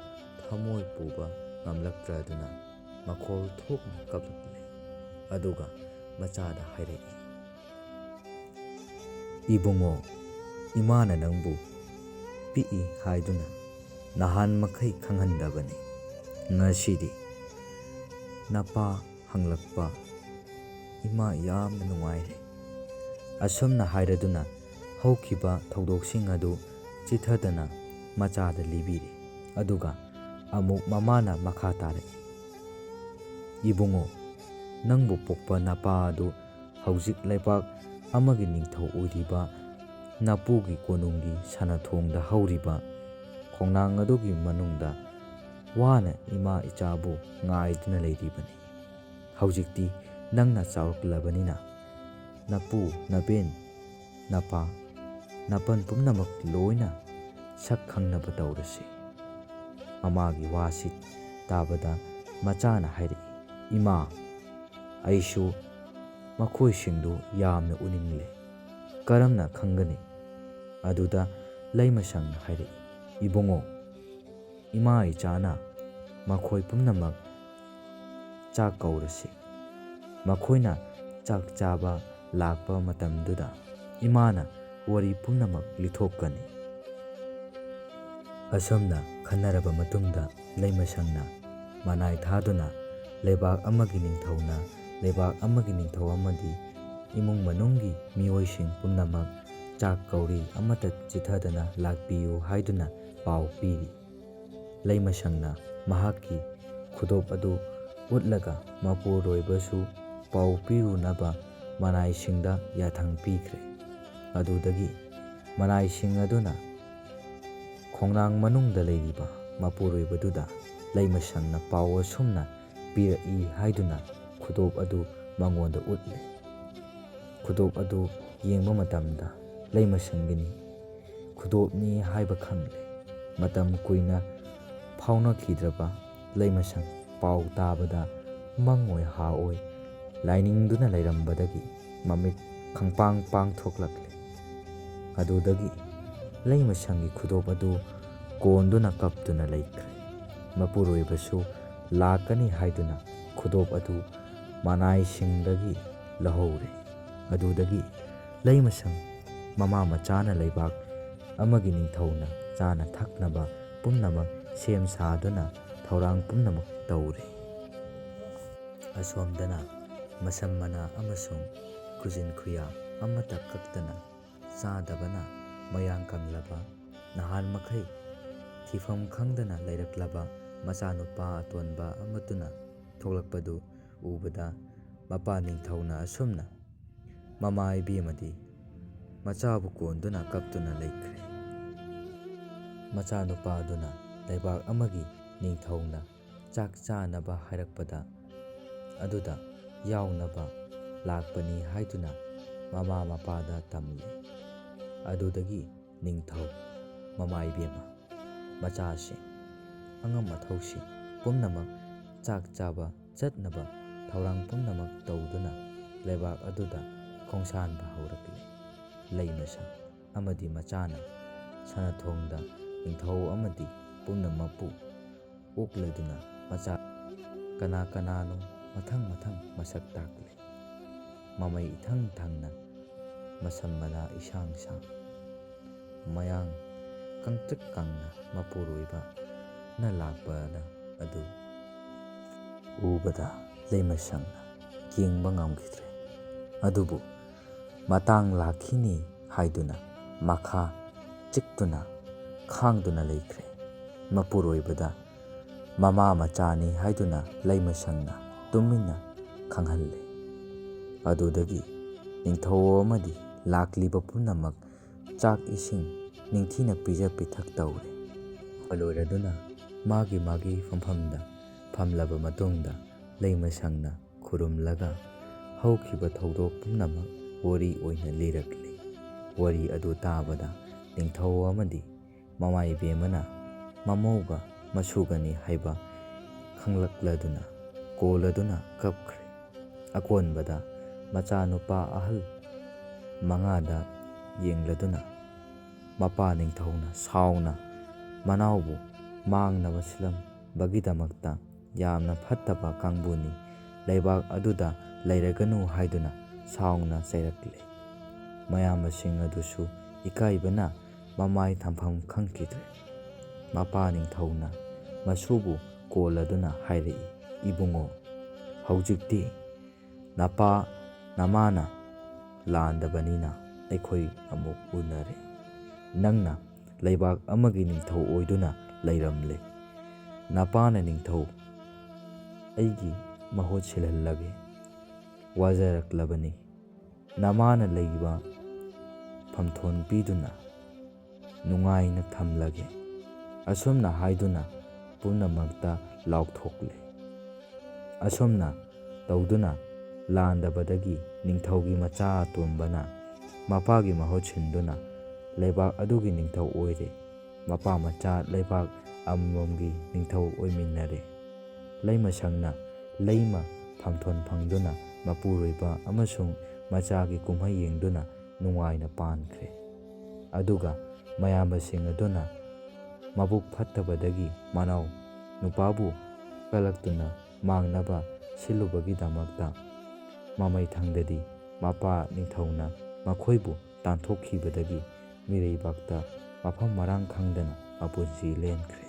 ꯊꯃꯣꯏ ꯄꯨꯕ ꯉꯝꯂꯛꯇ꯭ꯔꯗꯨꯅ ꯃꯈꯣꯜ ꯊꯣꯛꯅ ꯀꯞꯂꯛꯂꯦ꯫ ꯑꯗꯨꯒ ꯃꯆꯥꯗ ꯍꯥꯏꯔꯛꯏ, "ꯏꯕꯨꯡꯉꯣ, ꯏꯃꯥꯅ ꯅꯪꯕꯨ ꯄꯤꯛꯏ ꯍꯥꯏꯗꯨꯅ ꯅꯍꯥꯟ ꯃꯈꯩ ꯈꯪꯍꯟꯗꯕꯅꯤ꯫ ꯉꯁꯤꯗꯤ ꯅꯄꯥ ꯍꯪꯂꯛꯄ ꯏꯃꯥ ꯌꯥꯝꯅ ꯅꯨꯡꯉꯥꯏꯔꯦ"꯫ ꯑꯁꯨꯝꯅ ꯍꯥꯏꯔꯗꯨꯅ ꯍꯧꯈꯤꯕ ꯊꯧꯗꯣꯛꯁꯤꯡ ꯑꯗꯨ ꯆꯤꯊꯗꯅ ꯃꯆꯥꯗ ꯂꯤꯕꯤꯔꯦ꯫ ꯑꯗꯨꯒ ꯑꯃꯨꯛ ꯃꯃꯥꯅ ꯃꯈꯥ ꯇꯥꯔꯛꯏ, "ꯏꯕꯨꯡꯉꯣ, ꯅꯪꯕꯨ ꯄꯣꯛꯄ ꯅꯄꯥ ꯑꯗꯨ ꯍꯧꯖꯤꯛ ꯂꯩꯕꯥꯛ ꯑꯃꯒꯤ ꯅꯤꯡꯊꯧ ꯑꯣꯏꯔꯤꯕ ꯅꯄꯨꯒꯤ ꯀꯣꯅꯨꯡꯒꯤ ꯁꯅꯊꯣꯡꯗ ꯍꯧꯔꯤꯕ ꯈꯣꯡꯅꯥꯡ ꯑꯗꯨꯒꯤ ꯃꯅꯨꯡꯗ ꯋꯥꯅ ꯏꯃꯥ ꯏꯆꯥꯕꯨ ꯉꯥꯏꯗꯨꯅ ꯂꯩꯔꯤꯕꯅꯤ꯫ ꯍꯧꯖꯤꯛꯇꯤ ꯅꯪꯅ ꯆꯥꯎꯔꯛꯂꯕꯅꯤꯅ ꯅꯄꯨ, ꯅꯕꯦꯟ, ꯅꯄꯥ, ꯅꯄꯟ ꯄꯨꯝꯅꯃꯛ ꯂꯣꯏꯅ ꯁꯛ ꯈꯪꯅꯕ ꯇꯧꯔꯁꯤ"꯫ ꯃꯃꯥꯒꯤ ꯋꯥꯁꯤ ꯇꯥꯕꯗ ꯃꯆꯥꯅ ꯍꯥꯏꯔꯛꯏ, "ꯏꯃꯥ, ꯑꯩꯁꯨ ꯃꯈꯣꯏꯁꯤꯡꯗꯨ ꯌꯥꯝꯅ ꯎꯅꯤꯡꯂꯦ꯫ ꯀꯔꯝꯅ ꯈꯪꯒꯅꯤ"꯫ ꯑꯗꯨꯗ ꯂꯩꯃꯁꯪꯅ ꯍꯥꯏꯔꯛꯏ, "ꯏꯕꯨꯡꯉꯣ, ꯏꯃꯥ ꯏꯆꯥꯅ ꯃꯈꯣꯏ ꯄꯨꯝꯅꯃꯛ ꯆꯥꯛ ꯀꯧꯔꯁꯤ꯫ ꯃꯈꯣꯏꯅ ꯆꯥꯛ ꯆꯥꯕ ꯂꯥꯛꯄ ꯃꯇꯝꯗꯨꯗ ꯏꯃꯥꯅ ꯋꯥꯔꯤ ꯄꯨꯝꯅꯃꯛ ꯂꯤꯊꯣꯛꯀꯅꯤ"꯫ ꯑꯁꯨꯝꯅ ꯈꯟꯅꯔꯕ ꯃꯇꯨꯡꯗ ꯂꯩꯃꯁꯪꯅ ꯃꯅꯥꯏ ꯊꯥꯗꯨꯅ ꯂꯩꯕꯥꯛ ꯑꯃꯒꯤ ꯅꯤꯡꯊꯧꯅ ꯂꯩꯕꯥꯛ ꯑꯃꯒꯤ ꯅꯤꯡꯊꯧ ꯑꯃꯗꯤ ꯏꯃꯨꯡ ꯃꯅꯨꯡꯒꯤ ꯃꯤꯑꯣꯏꯁꯤꯡ ꯄꯨꯝꯅꯃꯛ ꯆꯥꯛ ꯀꯧꯔꯤ, ꯑꯃꯠꯇ ꯆꯤꯊꯗꯅ ꯂꯥꯛꯄꯤꯌꯨ ꯍꯥꯏꯗꯨꯅ ꯄꯥꯎ ꯄꯤꯔꯤ꯫ ꯂꯩꯃꯁꯪꯅ ꯃꯍꯥꯛꯀꯤ ꯈꯨꯗꯣꯞ ꯑꯗꯨ ꯎꯠꯂꯒ ꯃꯄꯨꯔꯣꯏꯕꯁꯨ ꯄꯥꯎ ꯄꯤꯔꯨꯅꯕ ꯃꯅꯥꯏꯁꯤꯡꯗ ꯌꯥꯊꯪ ꯄꯤꯈ꯭ꯔꯦ꯫ ꯑꯗꯨꯗꯒꯤ ꯃꯅꯥꯏꯁꯤꯡ ꯑꯗꯨꯅ ꯈꯣꯡꯅꯥꯡ ꯃꯅꯨꯡꯗ ꯂꯩꯔꯤꯕ ꯃꯄꯨꯔꯣꯏꯕꯗꯨꯗ ꯂꯩꯃꯁꯪꯅ ꯄꯥꯎ ꯑꯁꯨꯝꯅ ꯄꯤꯔꯛꯏ ꯍꯥꯏꯗꯨꯅ ꯈꯨꯗꯣꯞ ꯑꯗꯨ ꯃꯉꯣꯟꯗ ꯎꯠꯂꯦ꯫ ꯈꯨꯗꯣꯞ ꯑꯗꯨ ꯌꯦꯡꯕ ꯃꯇꯝꯗ ꯂꯩꯃꯁꯪꯒꯤꯅꯤ, ꯈꯨꯗꯣꯞꯅꯤ ꯍꯥꯏꯕ ꯈꯪꯂꯦ꯫ ꯃꯇꯝ ꯀꯨꯏꯅ ꯐꯥꯎꯅꯈꯤꯗ꯭ꯔꯕ ꯂꯩꯃꯁꯪ ꯄꯥꯎ ꯇꯥꯕꯗ ꯃꯪꯑꯣꯏ ꯍꯥꯑꯣꯏ ꯂꯥꯏꯅꯤꯡꯗꯨꯅ ꯂꯩꯔꯝꯕꯗꯒꯤ ꯃꯃꯤꯠ ꯈꯪꯄꯥꯡ ꯄꯥꯡꯊꯣꯛꯂꯛꯂꯦ꯫ ꯑꯗꯨꯗꯒꯤ ꯂꯩꯃꯁꯪꯒꯤ ꯈꯨꯗꯣꯞ ꯑꯗꯨ ꯀꯣꯟꯗꯨꯅ ꯀꯞꯇꯨꯅ ꯂꯩꯈ꯭ꯔꯦ꯫ ꯃꯄꯨꯔꯣꯏꯕꯁꯨ ꯂꯥꯛꯀꯅꯤ ꯍꯥꯏꯗꯨꯅ ꯈꯨꯗꯣꯞ ꯑꯗꯨ ꯃꯅꯥꯏꯁꯤꯡꯗꯒꯤ ꯂꯧꯍꯧꯔꯦ꯫ ꯑꯗꯨꯗꯒꯤ ꯂꯩꯃꯁꯪ ꯃꯃꯥ ꯃꯆꯥꯅ ꯂꯩꯕꯥꯛ ꯑꯃꯒꯤ ꯅꯤꯡꯊꯧꯅ ꯆꯥꯅ ꯊꯛꯅꯕ ꯄꯨꯝꯅꯃꯛ ꯁꯦꯝ ꯁꯥꯗꯨꯅ ꯊꯧꯔꯥꯡ ꯄꯨꯝꯅꯃꯛ ꯇꯧꯔꯦ꯫ ꯑꯁꯣꯝꯗꯅ ꯃꯁꯝ ꯃꯅꯥ ꯑꯃꯁꯨꯡ ꯈꯨꯖꯤꯟ ꯈꯨꯌꯥ ꯑꯃꯠꯇ ꯀꯛꯇꯅ ꯆꯥꯗꯕꯅ ꯃꯌꯥꯡ ꯀꯪꯂꯕ, ꯅꯍꯥꯟ ꯃꯈꯩ ꯊꯤꯐꯝ ꯈꯪꯗꯅ ꯂꯩꯔꯛꯂꯕ ꯃꯆꯥꯅꯨꯄꯥ ꯑꯇꯣꯟꯕ ꯑꯃꯗꯨꯅ ꯊꯣꯛꯂꯛꯄꯗꯨ ꯎꯕꯗ ꯃꯄꯥ ꯅꯤꯡꯊꯧꯅ ꯑꯁꯨꯝꯅ ꯃꯃꯥ ꯏꯕꯦꯝꯃꯗꯤ ꯃꯆꯥꯕꯨ ꯀꯣꯟꯗꯨꯅ ꯀꯞꯇꯨꯅ ꯂꯩꯈ꯭ꯔꯦ꯫ ꯃꯆꯥꯅꯨꯄꯥ ꯑꯗꯨꯅ ꯂꯩꯕꯥꯛ ꯑꯃꯒꯤ ꯅꯤꯡꯊꯧꯅ ꯆꯥꯛ ꯆꯥꯅꯕ ꯍꯥꯏꯔꯛꯄꯗ ꯑꯗꯨꯗ ꯌꯥꯎꯅꯕ ꯂꯥꯛꯄꯅꯤ ꯍꯥꯏꯗꯨꯅ ꯃꯃꯥ ꯃꯄꯥꯗ ꯇꯝꯂꯦ꯫ ꯑꯗꯨꯗꯒꯤ ꯅꯤꯡꯊꯧ, ꯃꯃꯥ ꯏꯕꯦꯝꯃ, ꯃꯆꯥꯁꯤꯡ, ꯑꯉꯝ ꯑꯊꯧꯁꯤꯡ ꯄꯨꯝꯅꯃꯛ ꯆꯥꯛ ꯆꯥꯕ ꯆꯠꯅꯕ ꯊꯧꯔꯥꯡ ꯄꯨꯝꯅꯃꯛ ꯇꯧꯗꯨꯅ ꯂꯩꯕꯥꯛ ꯑꯗꯨꯗ ꯈꯣꯡꯁꯥꯟꯕ ꯍꯧꯔꯛꯂꯦ꯫ ꯂꯩꯃꯁꯪ ꯑꯃꯗꯤ ꯃꯆꯥꯅ ꯁꯅꯊꯣꯡꯗ ꯅꯤꯡꯊꯧ ꯑꯃꯗꯤ ꯄꯨꯝꯅꯃꯛꯄꯨ ꯑꯣꯛꯂꯗꯨꯅ ꯃꯆꯥ ꯀꯅꯥ ꯀꯅꯥꯅꯣ ꯃꯊꯪ ꯃꯊꯪ ꯃꯁꯛ ꯇꯥꯛꯂꯦ꯫ ꯃꯃꯩ ꯏꯊꯪ ꯊꯪꯅ, ꯃꯁꯝ ꯃꯅꯥ ꯏꯁꯥꯡ ꯁꯥꯡ, ꯃꯌꯥꯡ ꯀꯪꯇ꯭ꯔꯤꯛ ꯀꯪꯅ ꯃꯄꯨꯔꯣꯏꯕꯅ ꯂꯥꯛꯄꯅ ꯑꯗꯨ ꯎꯕꯗ ꯂꯩꯃꯁꯪꯅ ꯌꯦꯡꯕ ꯉꯝꯈꯤꯗ꯭ꯔꯦ꯫ ꯑꯗꯨꯕꯨ ꯃꯇꯥꯡ ꯂꯥꯛꯈꯤꯅꯤ ꯍꯥꯏꯗꯨꯅ ꯃꯈꯥ ꯆꯤꯛꯇꯨꯅ ꯈꯥꯡꯗꯨꯅ ꯂꯩꯈ꯭ꯔꯦ꯫ ꯃꯄꯨꯔꯣꯏꯕꯗ ꯃꯃꯥ ꯃꯆꯥꯅꯤ ꯍꯥꯏꯗꯨꯅ ꯂꯩꯃꯁꯪꯅ ꯇꯨꯃꯤꯟꯅ ꯈꯪꯍꯜꯂꯦ꯫ ꯑꯗꯨꯗꯒꯤ ꯅꯤꯡꯊꯧ ꯑꯃꯗꯤ ꯂꯥꯛꯂꯤꯕ ꯄꯨꯝꯅꯃꯛ ꯆꯥꯛ ꯏꯁꯤꯡ ꯅꯤꯡꯊꯤꯅ ꯄꯤꯖ ꯄꯤꯊꯛ ꯇꯧꯔꯦ꯫ ꯂꯣꯏꯔꯗꯨꯅ ꯃꯥꯒꯤ ꯃꯥꯒꯤ ꯐꯝꯐꯝꯗ ꯐꯝꯂꯕ ꯃꯇꯨꯡꯗ ꯂꯩꯃꯁꯪꯅ ꯈꯨꯔꯨꯝꯂꯒ ꯍꯧꯈꯤꯕ ꯊꯧꯗꯣꯛ ꯄꯨꯝꯅꯃꯛ ꯋꯥꯔꯤ ꯑꯣꯏꯅ ꯂꯤꯔꯛꯂꯤ꯫ ꯋꯥꯔꯤ ꯑꯗꯨ ꯇꯥꯕꯗ ꯅꯤꯡꯊꯧ ꯑꯃꯗꯤ ꯃꯃꯥ ꯏꯕꯦꯝꯃꯅ ꯃꯃꯧꯒ ꯃꯁꯨꯒꯅꯤ ꯍꯥꯏꯕ ꯈꯪꯂꯛꯂꯗꯨꯅ ꯀꯣꯜꯂꯗꯨꯅ ꯀꯞꯈ꯭ꯔꯦ꯫ ꯑꯀꯣꯟꯕꯗ ꯃꯆꯥꯅꯨꯄꯥ ꯑꯍꯜ ꯃꯉꯥꯗ ꯌꯦꯡꯂꯗꯨꯅ ꯃꯄꯥ ꯅꯤꯡꯊꯧꯅ ꯁꯥꯎꯅ ꯃꯅꯥꯎꯕꯨ ꯃꯥꯡꯅꯕ ꯁꯤꯜꯂꯝꯕꯒꯤꯗꯃꯛꯇ ꯌꯥꯝꯅ ꯐꯠꯇꯕ ꯀꯥꯡꯕꯨꯅꯤ, ꯂꯩꯕꯥꯛ ꯑꯗꯨꯗ ꯂꯩꯔꯒꯅꯨ ꯍꯥꯏꯗꯨꯅ ꯁꯥꯎꯅ ꯆꯩꯔꯛꯂꯦ꯫ ꯃꯌꯥꯝꯕꯁꯤꯡ ꯑꯗꯨꯁꯨ ꯏꯀꯥꯏꯕꯅ ꯃꯃꯥꯏ ꯊꯝꯐꯝ ꯈꯪꯈꯤꯗ꯭ꯔꯦ꯫ ꯃꯄꯥ ꯅꯤꯡꯊꯧꯅ ꯃꯁꯨꯕꯨ ꯀꯣꯜꯂꯗꯨꯅ ꯍꯥꯏꯔꯛꯏ, "ꯏꯕꯨꯡꯉꯣ, ꯍꯧꯖꯤꯛꯇꯤ ꯅꯃꯥꯅ ꯂꯥꯟꯗꯕꯅꯤꯅ ꯑꯩꯈꯣꯏ ꯑꯃꯨꯛ ꯎꯅꯔꯦ꯫ ꯅꯪꯅ ꯂꯩꯕꯥꯛ ꯑꯃꯒꯤ ꯅꯤꯡꯊꯧ ꯑꯣꯏꯗꯨꯅ ꯂꯩꯔꯝꯂꯦ꯫ ꯅꯄꯥꯅ ꯅꯤꯡꯊꯧ ꯑꯩꯒꯤ ꯃꯍꯨꯠ ꯁꯤꯜꯍꯜꯂꯒꯦ ꯋꯥꯖꯔꯛꯂꯕꯅꯤ꯫ ꯅꯃꯥꯅ ꯂꯩꯕ ꯐꯝꯊꯣꯟ ꯄꯤꯗꯨꯅ ꯅꯨꯡꯉꯥꯏꯅ ꯊꯝꯂꯒꯦ"꯫ ꯑꯁꯨꯝꯅ ꯍꯥꯏꯗꯨꯅ ꯄꯨꯝꯅꯃꯛꯇ ꯂꯥꯎꯊꯣꯛꯂꯦ꯫ ꯑꯁꯨꯝꯅ ꯇꯧꯗꯨꯅ ꯂꯥꯟꯗꯕꯗꯒꯤ ꯅꯤꯡꯊꯧꯒꯤ ꯃꯆꯥ ꯑꯇꯣꯝꯕꯅ ꯃꯄꯥꯒꯤ ꯃꯍꯨꯠ ꯁꯤꯟꯗꯨꯅ ꯂꯩꯕꯥꯛ ꯑꯗꯨꯒꯤ ꯅꯤꯡꯊꯧ ꯑꯣꯏꯔꯦ꯫ ꯃꯄꯥ ꯃꯆꯥ ꯂꯩꯕꯥꯛ ꯑꯃꯃꯝꯒꯤ ꯅꯤꯡꯊꯧ ꯑꯣꯏꯃꯤꯟꯅꯔꯦ꯫ ꯂꯩꯃꯁꯪꯅ ꯂꯩꯃ ꯐꯝꯊꯣꯟ ꯐꯪꯗꯨꯅ ꯃꯄꯨꯔꯣꯏꯕ ꯑꯃꯁꯨꯡ ꯃꯆꯥꯒꯤ ꯀꯨꯝꯍꯩ ꯌꯦꯡꯗꯨꯅ ꯅꯨꯡꯉꯥꯏꯅ ꯄꯥꯟꯈ꯭ꯔꯦ꯫ ꯑꯗꯨꯒ ꯃꯌꯥꯝꯕꯁꯤꯡ ꯑꯗꯨꯅ ꯃꯕꯨꯛ ꯐꯠꯇꯕꯗꯒꯤ ꯃꯅꯥꯎ ꯅꯨꯄꯥꯕꯨ ꯀꯜꯂꯛꯇꯨꯅ ꯃꯥꯡꯅꯕ ꯁꯤꯜꯂꯨꯕꯒꯤꯗꯃꯛꯇ ꯃꯃꯩꯊꯪꯗꯗꯤ ꯃꯄꯥ ꯅꯤꯡꯊꯧꯅ ꯃꯈꯣꯏꯕꯨ ꯇꯥꯟꯊꯣꯛꯈꯤꯕꯗꯒꯤ ꯃꯤꯔꯩꯕꯥꯛꯇ ꯃꯐꯝ ꯃꯔꯥꯡ ꯈꯪꯗꯅ ꯃꯄꯨꯟꯁꯤ ꯂꯦꯟꯈ꯭ꯔꯦ꯫